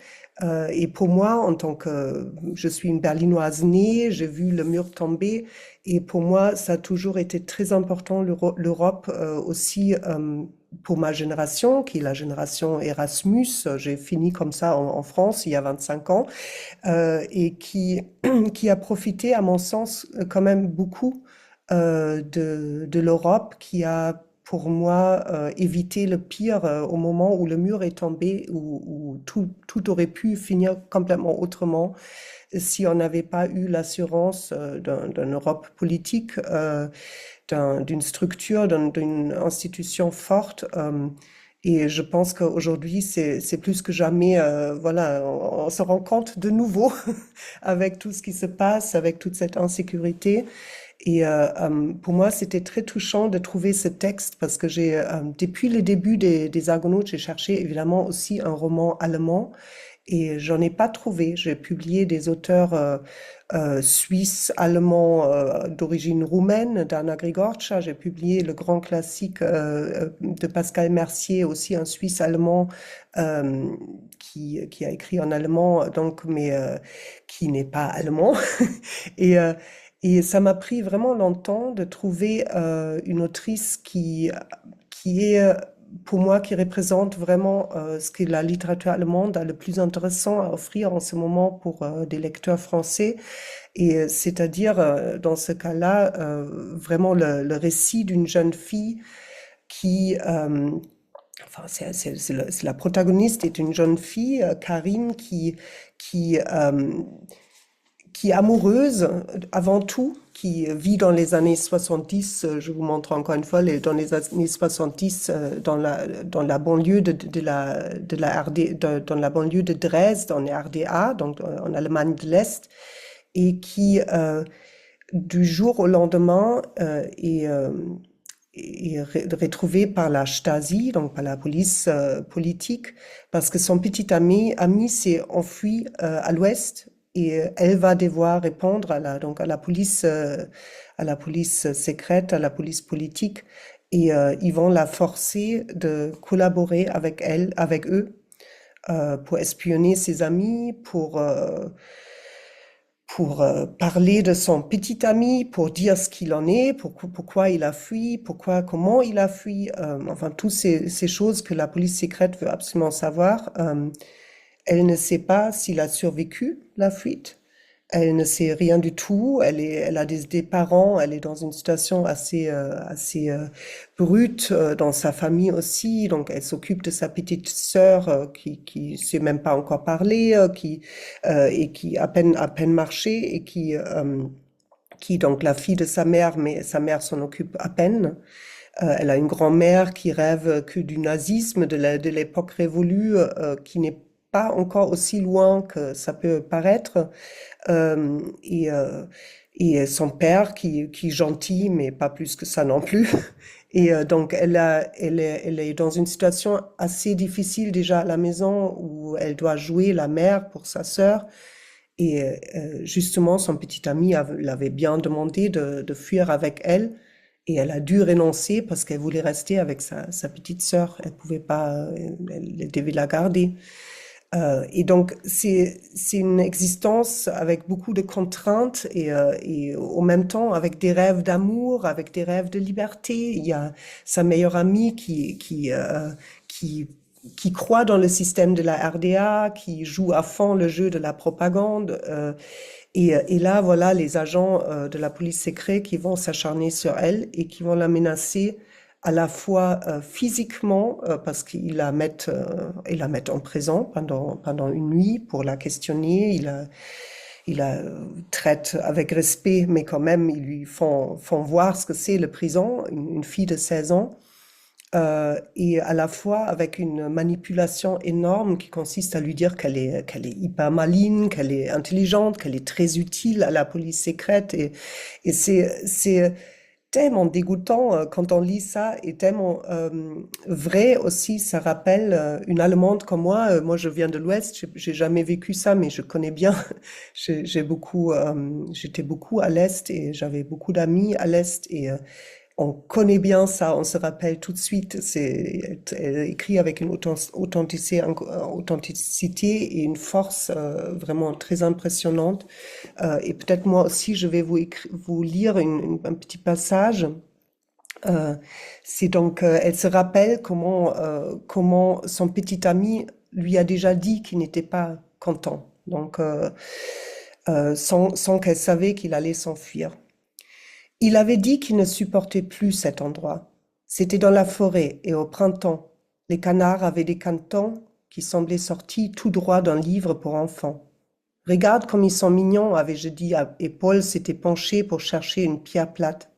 S6: Et pour moi, en tant que je suis une Berlinoise née, j'ai vu le mur tomber, et pour moi, ça a toujours été très important l'Europe aussi. Pour ma génération, qui est la génération Erasmus, j'ai fini comme ça en France il y a 25 ans, et qui a profité, à mon sens, quand même beaucoup de l'Europe, qui a, pour moi, évité le pire au moment où le mur est tombé, où tout aurait pu finir complètement autrement si on n'avait pas eu l'assurance d'une Europe politique, d'une structure, d'une institution forte. Et je pense qu'aujourd'hui, c'est plus que jamais, voilà, on se rend compte de nouveau avec tout ce qui se passe, avec toute cette insécurité. Et pour moi, c'était très touchant de trouver ce texte parce que depuis le début des Argonautes, j'ai cherché évidemment aussi un roman allemand et j'en ai pas trouvé. J'ai publié des auteurs suisses, allemands d'origine roumaine, d'Anna Grigorcia. J'ai publié le grand classique de Pascal Mercier, aussi un Suisse allemand euh, qui a écrit en allemand, donc, mais qui n'est pas allemand. Et, euh, et ça m'a pris vraiment longtemps de trouver une autrice qui est pour moi, qui représente vraiment ce que la littérature allemande a le plus intéressant à offrir en ce moment pour des lecteurs français. Et c'est-à-dire, dans ce cas-là, vraiment le récit d'une jeune fille qui, enfin, la protagoniste est une jeune fille, Karine, qui, euh, qui est amoureuse avant tout, qui vit dans les années 70, je vous montre encore une fois, dans les années 70, dans la banlieue de la dans la banlieue de Dresde, en RDA, donc en Allemagne de l'Est, et qui, du jour au lendemain, est retrouvée par la Stasi, donc par la police politique, parce que son petit ami s'est enfui à l'ouest et elle va devoir répondre donc à la police secrète, à la police politique, et ils vont la forcer de collaborer avec eux, pour espionner ses amis, pour parler de son petit ami, pour dire ce qu'il en est, pourquoi il a fui, comment il a fui, enfin, toutes ces choses que la police secrète veut absolument savoir. Elle ne sait pas s'il a survécu la fuite. Elle ne sait rien du tout. Elle a des parents. Elle est dans une situation assez brute dans sa famille aussi. Donc, elle s'occupe de sa petite sœur qui sait même pas encore parler, et qui à peine marché et qui donc la fille de sa mère, mais sa mère s'en occupe à peine. Elle a une grand-mère qui rêve que du nazisme de l'époque révolue, qui n'est pas encore aussi loin que ça peut paraître. Euh, et, euh, et son père qui est gentil, mais pas plus que ça non plus. Et donc, elle est dans une situation assez difficile déjà à la maison où elle doit jouer la mère pour sa sœur. Et justement, son petit ami l'avait bien demandé de fuir avec elle. Et elle a dû renoncer parce qu'elle voulait rester avec sa petite sœur. Elle pouvait pas, elle devait la garder. Et donc, c'est une existence avec beaucoup de contraintes et au même temps avec des rêves d'amour, avec des rêves de liberté. Il y a sa meilleure amie qui croit dans le système de la RDA, qui joue à fond le jeu de la propagande. Et là, voilà les agents de la police secrète qui vont s'acharner sur elle et qui vont la menacer à la fois physiquement, parce qu'ils ils la mettent en prison pendant une nuit pour la questionner. Ils la traitent avec respect, mais quand même, ils lui font voir ce que c'est le prison, une fille de 16 ans. Et à la fois avec une manipulation énorme qui consiste à lui dire qu'elle est hyper maligne, qu'elle est intelligente, qu'elle est très utile à la police secrète. Et c'est tellement dégoûtant quand on lit ça et tellement vrai aussi. Ça rappelle une Allemande comme moi. Moi, je viens de l'Ouest. J'ai jamais vécu ça, mais je connais bien. J'étais beaucoup à l'Est et j'avais beaucoup d'amis à l'Est et on connaît bien ça, on se rappelle tout de suite. C'est écrit avec une authenticité et une force vraiment très impressionnante. Et peut-être moi aussi, je vais vous lire un petit passage. C'est donc, elle se rappelle comment son petit ami lui a déjà dit qu'il n'était pas content. Donc, sans qu'elle savait qu'il allait s'enfuir. Il avait dit qu'il ne supportait plus cet endroit. C'était dans la forêt et au printemps. Les canards avaient des cantons qui semblaient sortis tout droit d'un livre pour enfants. Regarde comme ils sont mignons, avais-je dit, et Paul s'était penché pour chercher une pierre plate.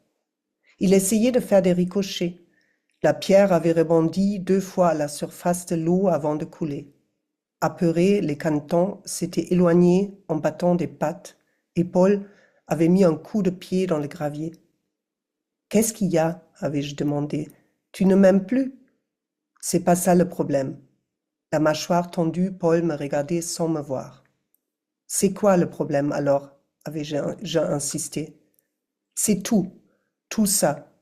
S6: Il essayait de faire des ricochets. La pierre avait rebondi 2 fois à la surface de l'eau avant de couler. Apeurés, les cantons s'étaient éloignés en battant des pattes, et Paul avait mis un coup de pied dans le gravier. Qu'est-ce qu'il y a? Avais-je demandé. Tu ne m'aimes plus? C'est pas ça le problème. La mâchoire tendue, Paul me regardait sans me voir. C'est quoi le problème alors? Avais-je insisté. C'est tout ça.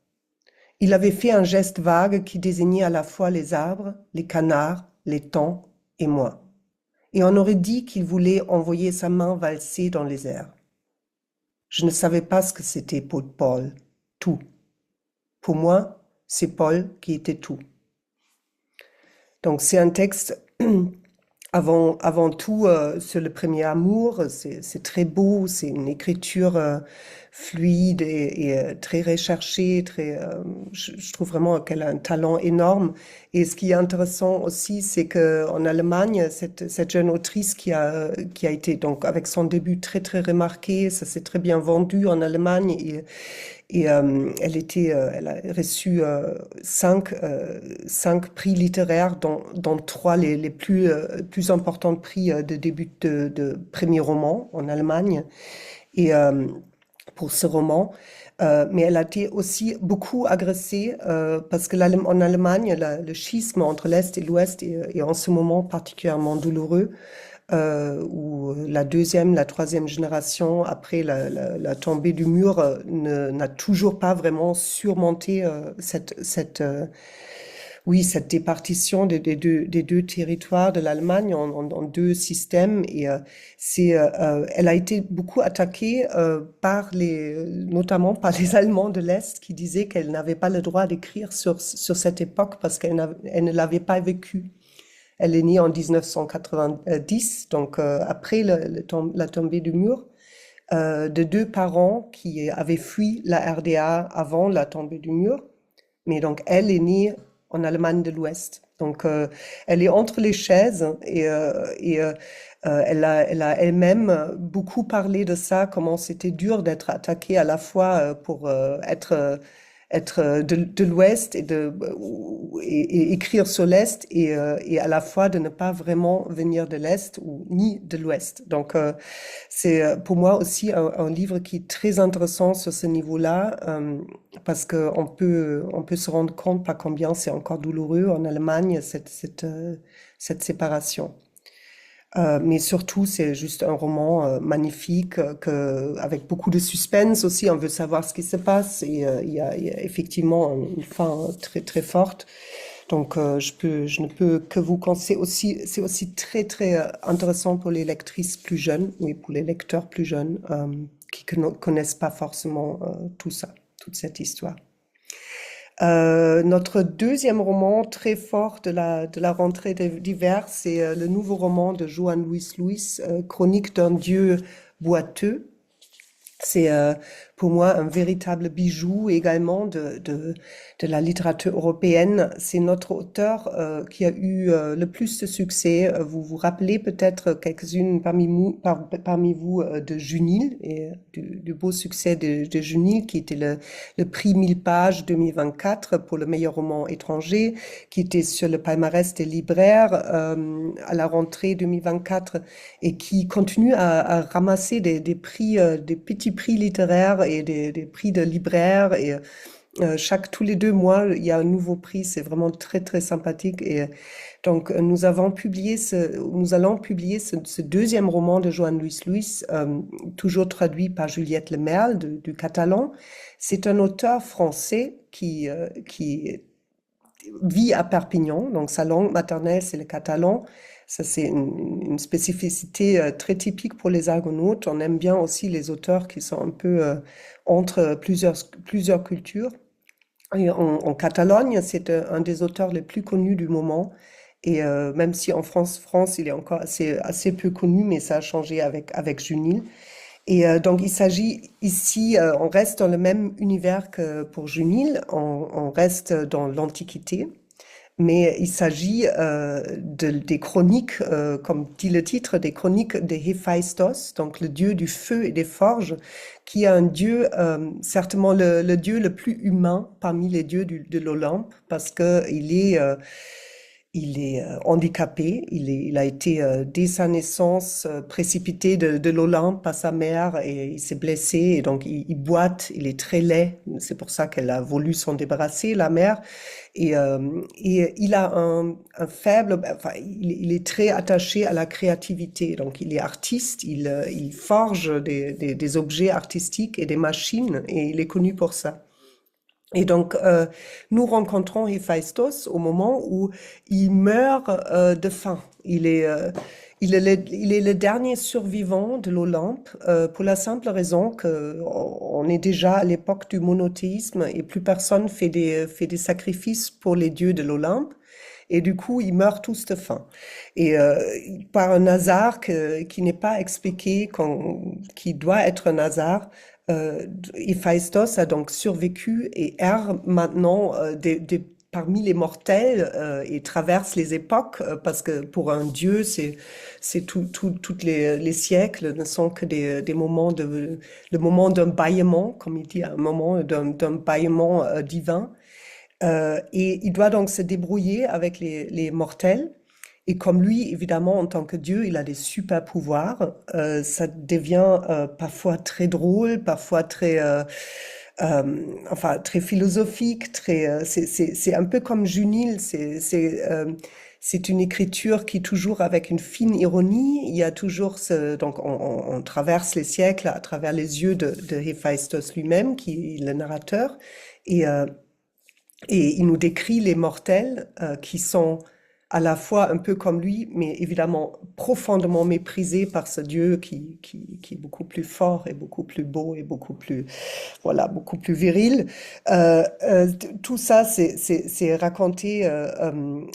S6: Il avait fait un geste vague qui désignait à la fois les arbres, les canards, les temps et moi. Et on aurait dit qu'il voulait envoyer sa main valser dans les airs. Je ne savais pas ce que c'était pour Paul. Tout. Pour moi, c'est Paul qui était tout. Donc c'est un texte avant tout sur le premier amour. C'est très beau, c'est une écriture fluide et très recherchée. Je trouve vraiment qu'elle a un talent énorme. Et ce qui est intéressant aussi, c'est qu'en Allemagne, cette jeune autrice qui a été donc avec son début très très remarqué, ça s'est très bien vendu en Allemagne et elle a reçu cinq prix littéraires, dont trois les plus importants prix de début de premier roman en Allemagne. Et pour ce roman, mais elle a été aussi beaucoup agressée parce que en Allemagne, le schisme entre l'Est et l'Ouest est en ce moment particulièrement douloureux. Où la deuxième, la troisième génération, après la tombée du mur, n'a toujours pas vraiment surmonté cette départition des deux territoires de l'Allemagne en deux systèmes. Et elle a été beaucoup attaquée notamment par les Allemands de l'Est qui disaient qu'elle n'avait pas le droit d'écrire sur cette époque parce qu'elle ne l'avait pas vécue. Elle est née en 1990, donc après la tombée du mur, de deux parents qui avaient fui la RDA avant la tombée du mur. Mais donc, elle est née en Allemagne de l'Ouest. Donc, elle est entre les chaises et elle a elle-même beaucoup parlé de ça, comment c'était dur d'être attaquée à la fois pour être de l'Ouest et écrire sur l'Est et à la fois de ne pas vraiment venir de l'Est ni de l'Ouest. Donc, c'est pour moi aussi un livre qui est très intéressant sur ce niveau-là parce qu'on peut se rendre compte par combien c'est encore douloureux en Allemagne, cette séparation. Mais surtout, c'est juste un roman magnifique avec beaucoup de suspense aussi. On veut savoir ce qui se passe et il y a effectivement une fin très très forte. Donc, je ne peux que vous conseiller aussi. C'est aussi très très intéressant pour les lectrices plus jeunes et pour les lecteurs plus jeunes qui ne connaissent pas forcément tout ça, toute cette histoire. Notre deuxième roman très fort de la rentrée d'hiver, c'est le nouveau roman de Joan Luis Luis, Chronique d'un Dieu boiteux. C'est pour moi un véritable bijou également de la littérature européenne. C'est notre auteur qui a eu le plus de succès. Vous vous rappelez peut-être quelques-unes parmi vous de Junil et du beau succès de Junil qui était le prix 1000 pages 2024 pour le meilleur roman étranger, qui était sur le palmarès des libraires à la rentrée 2024 et qui continue à ramasser des prix, des petits prix littéraires et des prix de libraires et tous les 2 mois il y a un nouveau prix. C'est vraiment très très sympathique et donc nous allons publier ce deuxième roman de Joan Luis Luis, toujours traduit par Juliette Lemerle du catalan. C'est un auteur français qui vit à Perpignan, donc sa langue maternelle c'est le catalan. Ça, c'est une spécificité très typique pour les Argonautes. On aime bien aussi les auteurs qui sont un peu entre plusieurs cultures. Et en Catalogne, c'est un des auteurs les plus connus du moment. Et même si en France, il est encore assez peu connu, mais ça a changé avec Junil. Et donc, il s'agit ici, on reste dans le même univers que pour Junil, on reste dans l'Antiquité. Mais il s'agit des chroniques, comme dit le titre, des chroniques de Héphaïstos, donc le dieu du feu et des forges, qui est un dieu, certainement le dieu le plus humain parmi les dieux de l'Olympe, parce qu'il est handicapé, il a été dès sa naissance précipité de l'Olympe à sa mère et il s'est blessé et donc il boite, il est très laid, c'est pour ça qu'elle a voulu s'en débarrasser, la mère. Et il a un faible, enfin, il est très attaché à la créativité, donc il est artiste, il forge des objets artistiques et des machines et il est connu pour ça. Et donc, nous rencontrons Héphaïstos au moment où il meurt de faim. Il est le dernier survivant de l'Olympe pour la simple raison qu'on est déjà à l'époque du monothéisme et plus personne fait des sacrifices pour les dieux de l'Olympe. et du coup, ils meurent tous de faim. Et par un hasard qui n'est pas expliqué, qui doit être un hasard, Héphaïstos a donc survécu et erre maintenant parmi les mortels et traverse les époques parce que pour un dieu, toutes les siècles ne sont que des moments le moment d'un bâillement, comme il dit, un moment d'un bâillement divin. Et il doit donc se débrouiller avec les mortels. Et comme lui, évidemment, en tant que Dieu, il a des super pouvoirs, ça devient parfois très drôle, parfois enfin, très philosophique, c'est un peu comme Junil, c'est une écriture qui est toujours avec une fine ironie. Il y a toujours donc on traverse les siècles à travers les yeux de Héphaïstos lui-même, qui est le narrateur, et, euh, et il nous décrit les mortels qui sont à la fois un peu comme lui, mais évidemment profondément méprisés par ce Dieu qui est beaucoup plus fort et beaucoup plus beau et beaucoup plus, voilà, beaucoup plus viril. Tout ça, c'est raconté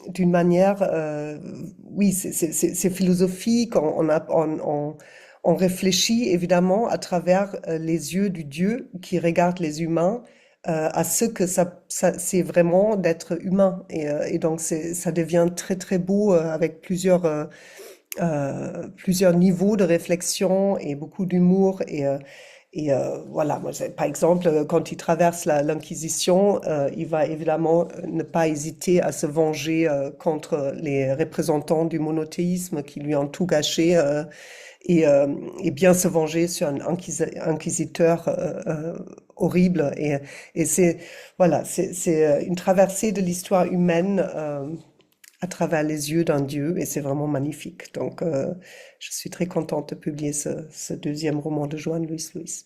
S6: d'une manière, oui, c'est philosophique. On réfléchit évidemment à travers les yeux du Dieu qui regarde les humains à ce que c'est vraiment d'être humain. Et donc, ça devient très, très beau avec plusieurs niveaux de réflexion et beaucoup d'humour. Voilà, moi, par exemple, quand il traverse l'Inquisition, il va évidemment ne pas hésiter à se venger contre les représentants du monothéisme qui lui ont tout gâché. Et, euh, et bien se venger sur un inquisiteur horrible. Et c'est voilà, c'est une traversée de l'histoire humaine à travers les yeux d'un dieu, et c'est vraiment magnifique. Donc, je suis très contente de publier ce deuxième roman de Joan Luis Luis.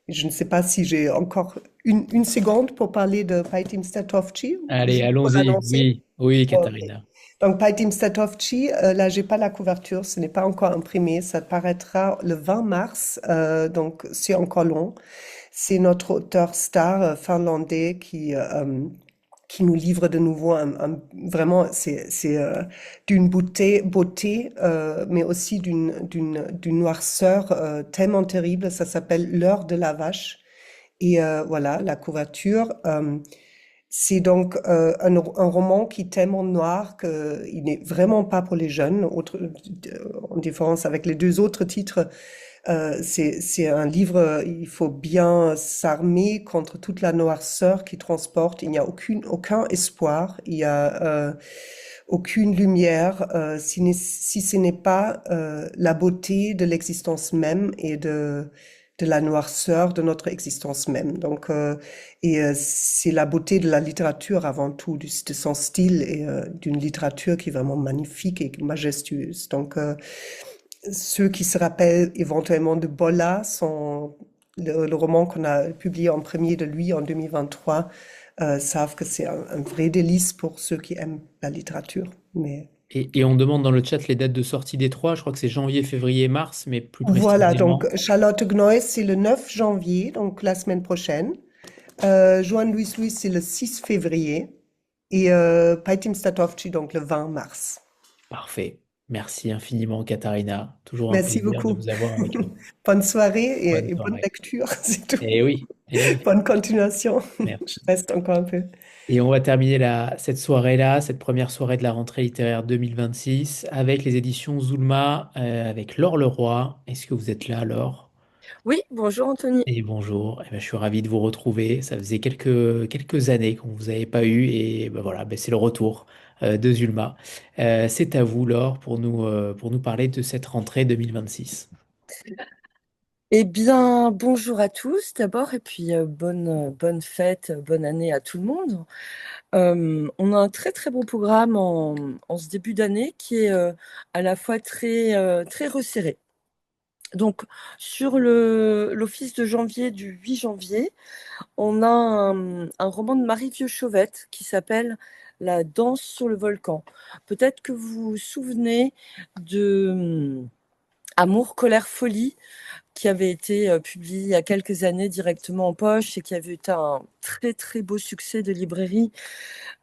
S6: Je ne sais pas si j'ai encore une seconde pour parler de Pajtim Statovci, ou
S1: Allez,
S6: juste pour
S1: allons-y.
S6: l'annoncer.
S1: Oui, oui,
S6: Ok.
S1: Katharina.
S6: Donc, Pajtim Statovci, là, j'ai pas la couverture, ce n'est pas encore imprimé, ça paraîtra le 20 mars, donc c'est encore long. C'est notre auteur star finlandais qui nous livre de nouveau vraiment, c'est d'une beauté, mais aussi d'une noirceur tellement terrible. Ça s'appelle L'heure de la vache. Et voilà, la couverture. C'est donc un roman qui est tellement noir qu'il n'est vraiment pas pour les jeunes, en différence avec les deux autres titres. C'est un livre, il faut bien s'armer contre toute la noirceur qui transporte. Il n'y a aucun espoir, il n'y a aucune lumière, si ce n'est pas la beauté de l'existence même et de la noirceur de notre existence même. Donc, c'est la beauté de la littérature avant tout, de son style et d'une littérature qui est vraiment magnifique et majestueuse. Donc, ceux qui se rappellent éventuellement de Bolla, le roman qu'on a publié en premier de lui en 2023, savent que c'est un vrai délice pour ceux qui aiment la littérature. Mais
S1: Et on demande dans le chat les dates de sortie des trois. Je crois que c'est janvier, février, mars, mais plus
S6: voilà, donc
S1: précisément.
S6: Charlotte Gnoes, c'est le 9 janvier, donc la semaine prochaine. Joan Luis Luis, c'est le 6 février. Et Pajtim Statovci, donc le 20 mars.
S1: Parfait. Merci infiniment, Katharina. Toujours un
S6: Merci
S1: plaisir de
S6: beaucoup.
S1: vous avoir avec nous.
S6: Bonne soirée
S1: Bonne
S6: et bonne
S1: soirée.
S6: lecture, c'est tout.
S1: Eh oui, eh oui.
S6: Bonne continuation. Je
S1: Merci.
S6: reste encore un peu.
S1: Et on va terminer cette soirée-là, cette première soirée de la rentrée littéraire 2026, avec les éditions Zulma, avec Laure Leroy. Est-ce que vous êtes là, Laure?
S7: Oui, bonjour Anthony.
S1: Et bonjour. Eh ben, je suis ravi de vous retrouver. Ça faisait quelques années qu'on ne vous avait pas eu, et ben voilà, ben, c'est le retour de Zulma. C'est à vous, Laure, pour nous parler de cette rentrée 2026.
S7: Eh bien, bonjour à tous d'abord, et puis bonne fête, bonne année à tout le monde. On a un très très bon programme en ce début d'année qui est à la fois très resserré. Donc, sur l'office de janvier du 8 janvier, on a un roman de Marie Vieux-Chauvette qui s'appelle La danse sur le volcan. Peut-être que vous vous souvenez de Amour, colère, folie, qui avait été publié il y a quelques années directement en poche et qui avait été un très très beau succès de librairie.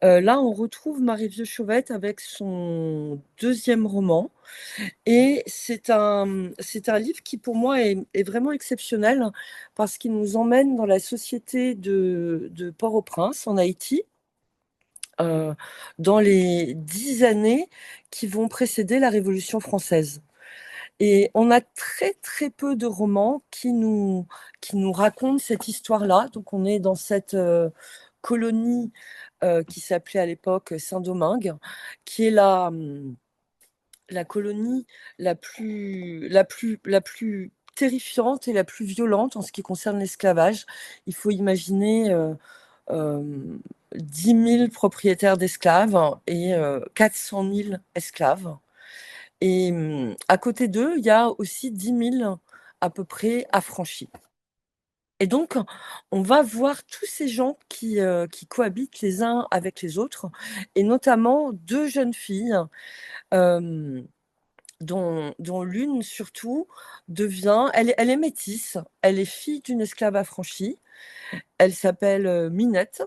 S7: Là, on retrouve Marie-Vieux Chauvette avec son deuxième roman. Et c'est un livre qui, pour moi, est vraiment exceptionnel parce qu'il nous emmène dans la société de Port-au-Prince, en Haïti, dans les 10 années qui vont précéder la Révolution française. Et on a très, très peu de romans qui nous racontent cette histoire-là. Donc, on est dans cette colonie qui s'appelait à l'époque Saint-Domingue, qui est la colonie la plus terrifiante et la plus violente en ce qui concerne l'esclavage. Il faut imaginer 10 000 propriétaires d'esclaves et 400 000 esclaves. Et à côté d'eux, il y a aussi 10 000 à peu près affranchis. Et donc, on va voir tous ces gens qui cohabitent les uns avec les autres, et notamment deux jeunes filles, dont l'une surtout elle est métisse, elle est fille d'une esclave affranchie, elle s'appelle Minette,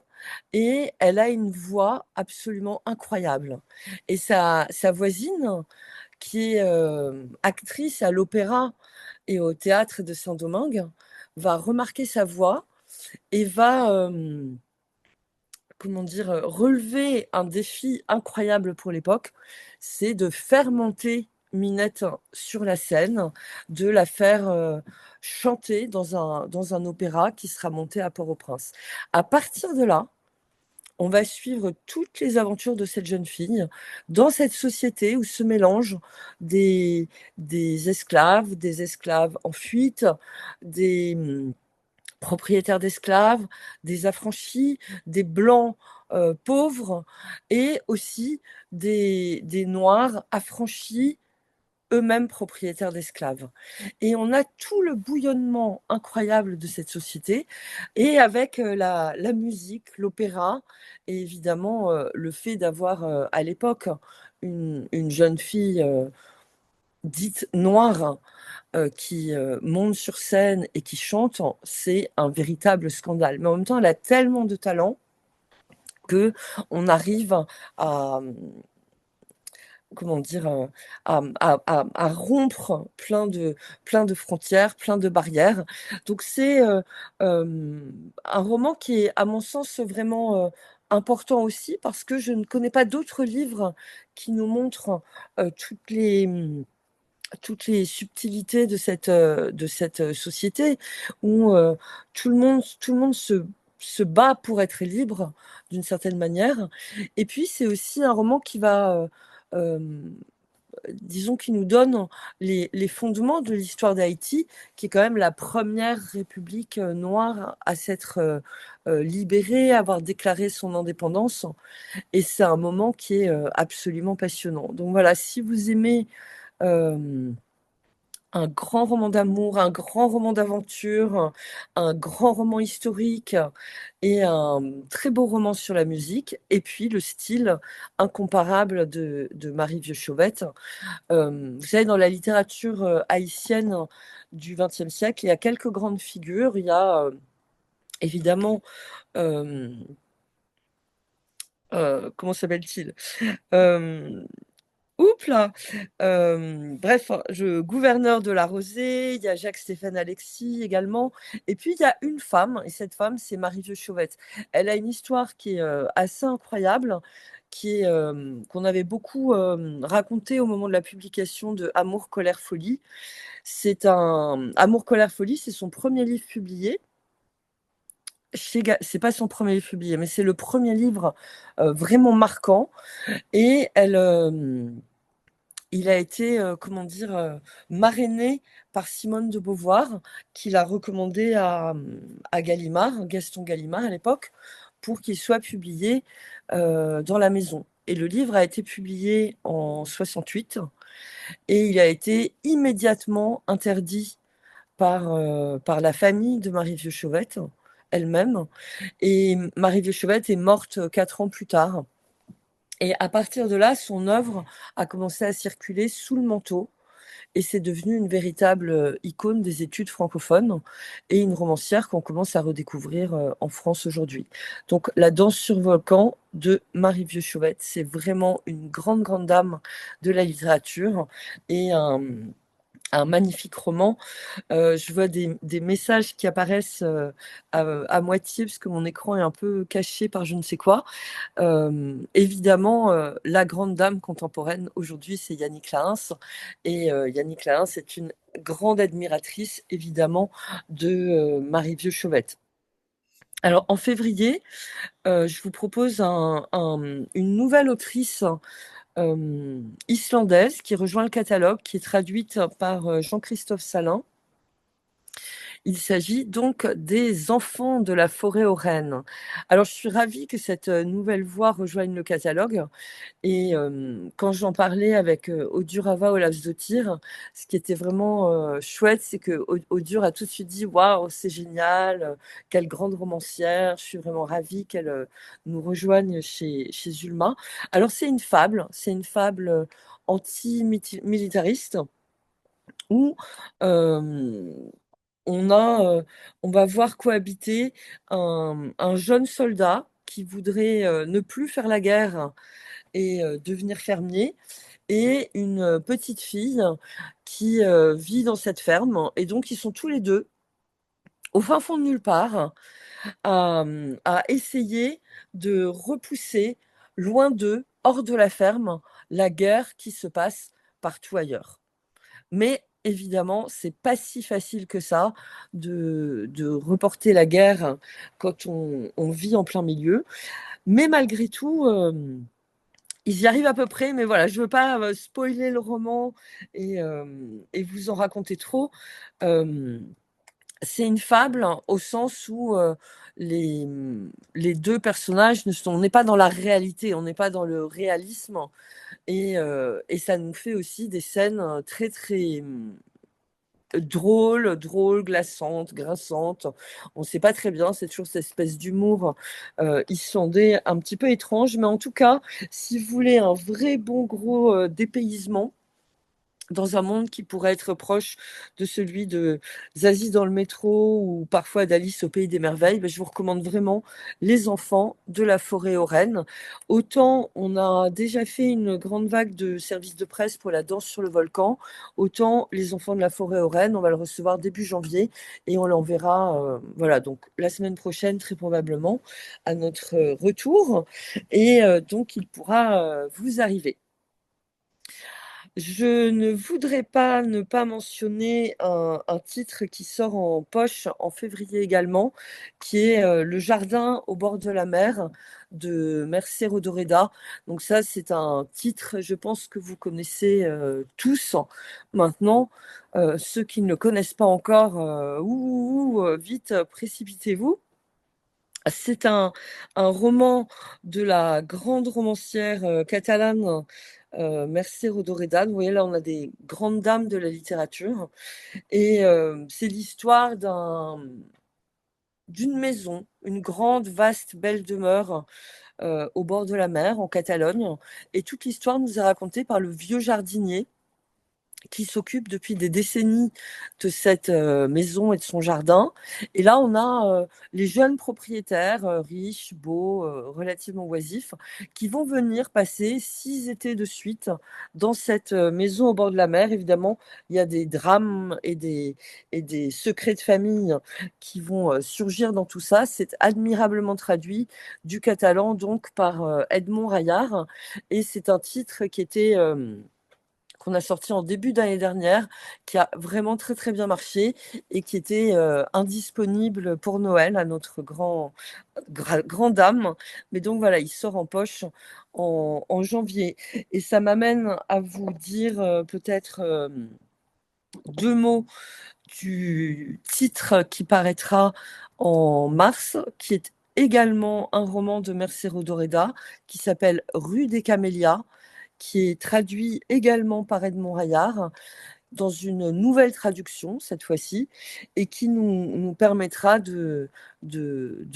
S7: et elle a une voix absolument incroyable. Et sa voisine, qui est actrice à l'opéra et au théâtre de Saint-Domingue, va remarquer sa voix et va, relever un défi incroyable pour l'époque, c'est de faire monter Minette sur la scène, de la faire chanter dans un opéra qui sera monté à Port-au-Prince. À partir de là, on va suivre toutes les aventures de cette jeune fille dans cette société où se mélangent des, des esclaves en fuite, des propriétaires d'esclaves, des affranchis, des blancs pauvres, et aussi des noirs affranchis, eux-mêmes propriétaires d'esclaves. Et on a tout le bouillonnement incroyable de cette société, et avec la musique, l'opéra, et évidemment le fait d'avoir à l'époque une jeune fille dite noire qui monte sur scène et qui chante, c'est un véritable scandale. Mais en même temps, elle a tellement de talent que on arrive à, comment dire, à rompre plein de frontières, plein de barrières. Donc c'est un roman qui est, à mon sens, vraiment important aussi, parce que je ne connais pas d'autres livres qui nous montrent toutes les subtilités de cette société où tout le monde se bat pour être libre d'une certaine manière. Et puis c'est aussi un roman qui va, disons, qui nous donne les fondements de l'histoire d'Haïti, qui est quand même la première république noire à s'être libérée, à avoir déclaré son indépendance. Et c'est un moment qui est absolument passionnant. Donc voilà, si vous aimez un grand roman d'amour, un grand roman d'aventure, un grand roman historique et un très beau roman sur la musique, et puis le style incomparable de Marie-Vieux Chauvette. Vous savez, dans la littérature haïtienne du XXe siècle, il y a quelques grandes figures. Il y a évidemment, comment s'appelle-t-il? Oups là! Bref, gouverneur de la Rosée, il y a Jacques-Stéphane Alexis également, et puis il y a une femme, et cette femme, c'est Marie-Vieux Chauvette. Elle a une histoire qui est assez incroyable, qu'on avait beaucoup racontée au moment de la publication de Amour, colère, folie. Amour, colère, folie, c'est son premier livre publié. C'est pas son premier livre publié, mais c'est le premier livre vraiment marquant. Et il a été, marrainé par Simone de Beauvoir, qui l'a recommandé à Gallimard, Gaston Gallimard à l'époque, pour qu'il soit publié dans la maison. Et le livre a été publié en 68, et il a été immédiatement interdit par la famille de Marie-Vieux Chauvette elle-même. Et Marie-Vieux Chauvette est morte 4 ans plus tard. Et à partir de là, son œuvre a commencé à circuler sous le manteau. et c'est devenu une véritable icône des études francophones et une romancière qu'on commence à redécouvrir en France aujourd'hui. Donc La danse sur volcan de Marie Vieux-Chauvet, c'est vraiment une grande, grande dame de la littérature et un magnifique roman. Je vois des messages qui apparaissent à moitié parce que mon écran est un peu caché par je ne sais quoi. Évidemment, la grande dame contemporaine aujourd'hui, c'est Yannick Lahens. Et Yannick Lahens est une grande admiratrice, évidemment, de Marie Vieux-Chauvet. Alors, en février, je vous propose une nouvelle autrice islandaise qui rejoint le catalogue, qui est traduite par Jean-Christophe Salin. Il s'agit donc des Enfants de la forêt aux rennes. Alors, je suis ravie que cette nouvelle voix rejoigne le catalogue. Et quand j'en parlais avec Odurava Ólafsdóttir, ce qui était vraiment chouette, c'est que Odur a tout de suite dit waouh, c'est génial, quelle grande romancière, je suis vraiment ravie qu'elle nous rejoigne chez Zulma. Alors, c'est une fable anti-militariste où on va voir cohabiter un jeune soldat qui voudrait ne plus faire la guerre et devenir fermier, et une petite fille qui vit dans cette ferme. Et donc, ils sont tous les deux au fin fond de nulle part à essayer de repousser loin d'eux, hors de la ferme, la guerre qui se passe partout ailleurs. Mais évidemment, c'est pas si facile que ça de reporter la guerre quand on vit en plein milieu. Mais malgré tout, ils y arrivent à peu près. Mais voilà, je veux pas spoiler le roman et vous en raconter trop. C'est une fable au sens où les, les deux personnages on n'est pas dans la réalité, on n'est pas dans le réalisme. Et ça nous fait aussi des scènes très, très drôles, glaçantes, grinçantes. On ne sait pas très bien, c'est toujours cette espèce d'humour islandais un petit peu étrange. Mais en tout cas, si vous voulez un vrai bon gros dépaysement, dans un monde qui pourrait être proche de celui de Zazie dans le métro ou parfois d'Alice au pays des merveilles, je vous recommande vraiment Les Enfants de la forêt aux rennes. Autant on a déjà fait une grande vague de services de presse pour La danse sur le volcan, autant Les Enfants de la forêt aux rennes, on va le recevoir début janvier et on l'enverra voilà, donc la semaine prochaine très probablement à notre retour, et donc il pourra vous arriver. Je ne voudrais pas ne pas mentionner un titre qui sort en poche en février également, qui est Le jardin au bord de la mer de Mercé Rodoreda. Donc ça, c'est un titre, je pense que vous connaissez tous maintenant. Ceux qui ne le connaissent pas encore, vite, précipitez-vous. C'est un roman de la grande romancière catalane Mercé Rodoreda. Vous voyez, là, on a des grandes dames de la littérature. Et c'est l'histoire d'une maison, une grande, vaste, belle demeure au bord de la mer, en Catalogne. Et toute l'histoire nous est racontée par le vieux jardinier qui s'occupe depuis des décennies de cette maison et de son jardin. Et là, on a les jeunes propriétaires, riches, beaux, relativement oisifs, qui vont venir passer 6 étés de suite dans cette maison au bord de la mer. Évidemment, il y a des drames et des secrets de famille qui vont surgir dans tout ça. C'est admirablement traduit du catalan, donc par Edmond Rayard. Et c'est un titre qui était qu'on a sorti en début d'année dernière, qui a vraiment très très bien marché et qui était indisponible pour Noël à notre grand dame. Mais donc voilà, il sort en poche en janvier. Et ça m'amène à vous dire peut-être 2 mots du titre qui paraîtra en mars, qui est également un roman de Mercé Rodoreda, qui s'appelle Rue des Camélias, qui est traduit également par Edmond Rayard. dans une nouvelle traduction cette fois-ci, et qui nous permettra de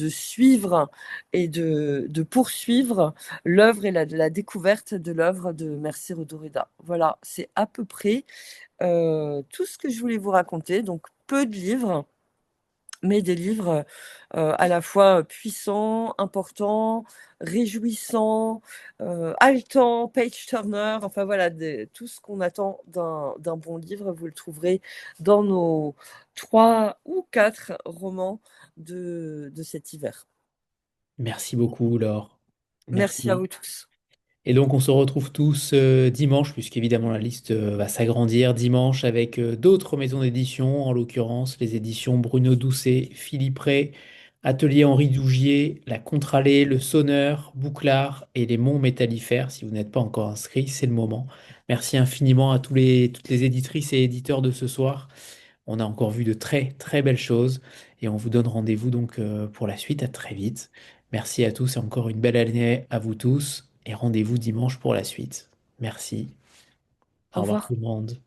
S7: suivre et de poursuivre l'œuvre et la découverte de l'œuvre de Merci Rodoreda. Voilà, c'est à peu près tout ce que je voulais vous raconter. Donc, peu de livres, mais des livres à la fois puissants, importants, réjouissants, haletants, page-turner, enfin voilà, tout ce qu'on attend d'un bon livre, vous le trouverez dans nos 3 ou 4 romans de cet hiver.
S1: Merci beaucoup, Laure.
S7: Merci à
S1: Merci.
S7: vous tous.
S1: Et donc, on se retrouve tous dimanche, puisqu'évidemment la liste va s'agrandir dimanche avec d'autres maisons d'édition, en l'occurrence les éditions Bruno Doucet, Philippe Ray, Atelier Henri Dougier, La Contralée, Le Sonneur, Bouclard et les Monts Métallifères. Si vous n'êtes pas encore inscrit, c'est le moment. Merci infiniment à toutes les éditrices et éditeurs de ce soir. On a encore vu de très très belles choses et on vous donne rendez-vous donc pour la suite. À très vite. Merci à tous et encore une belle année à vous tous et rendez-vous dimanche pour la suite. Merci.
S7: Au
S1: Au revoir
S7: revoir.
S1: tout le monde.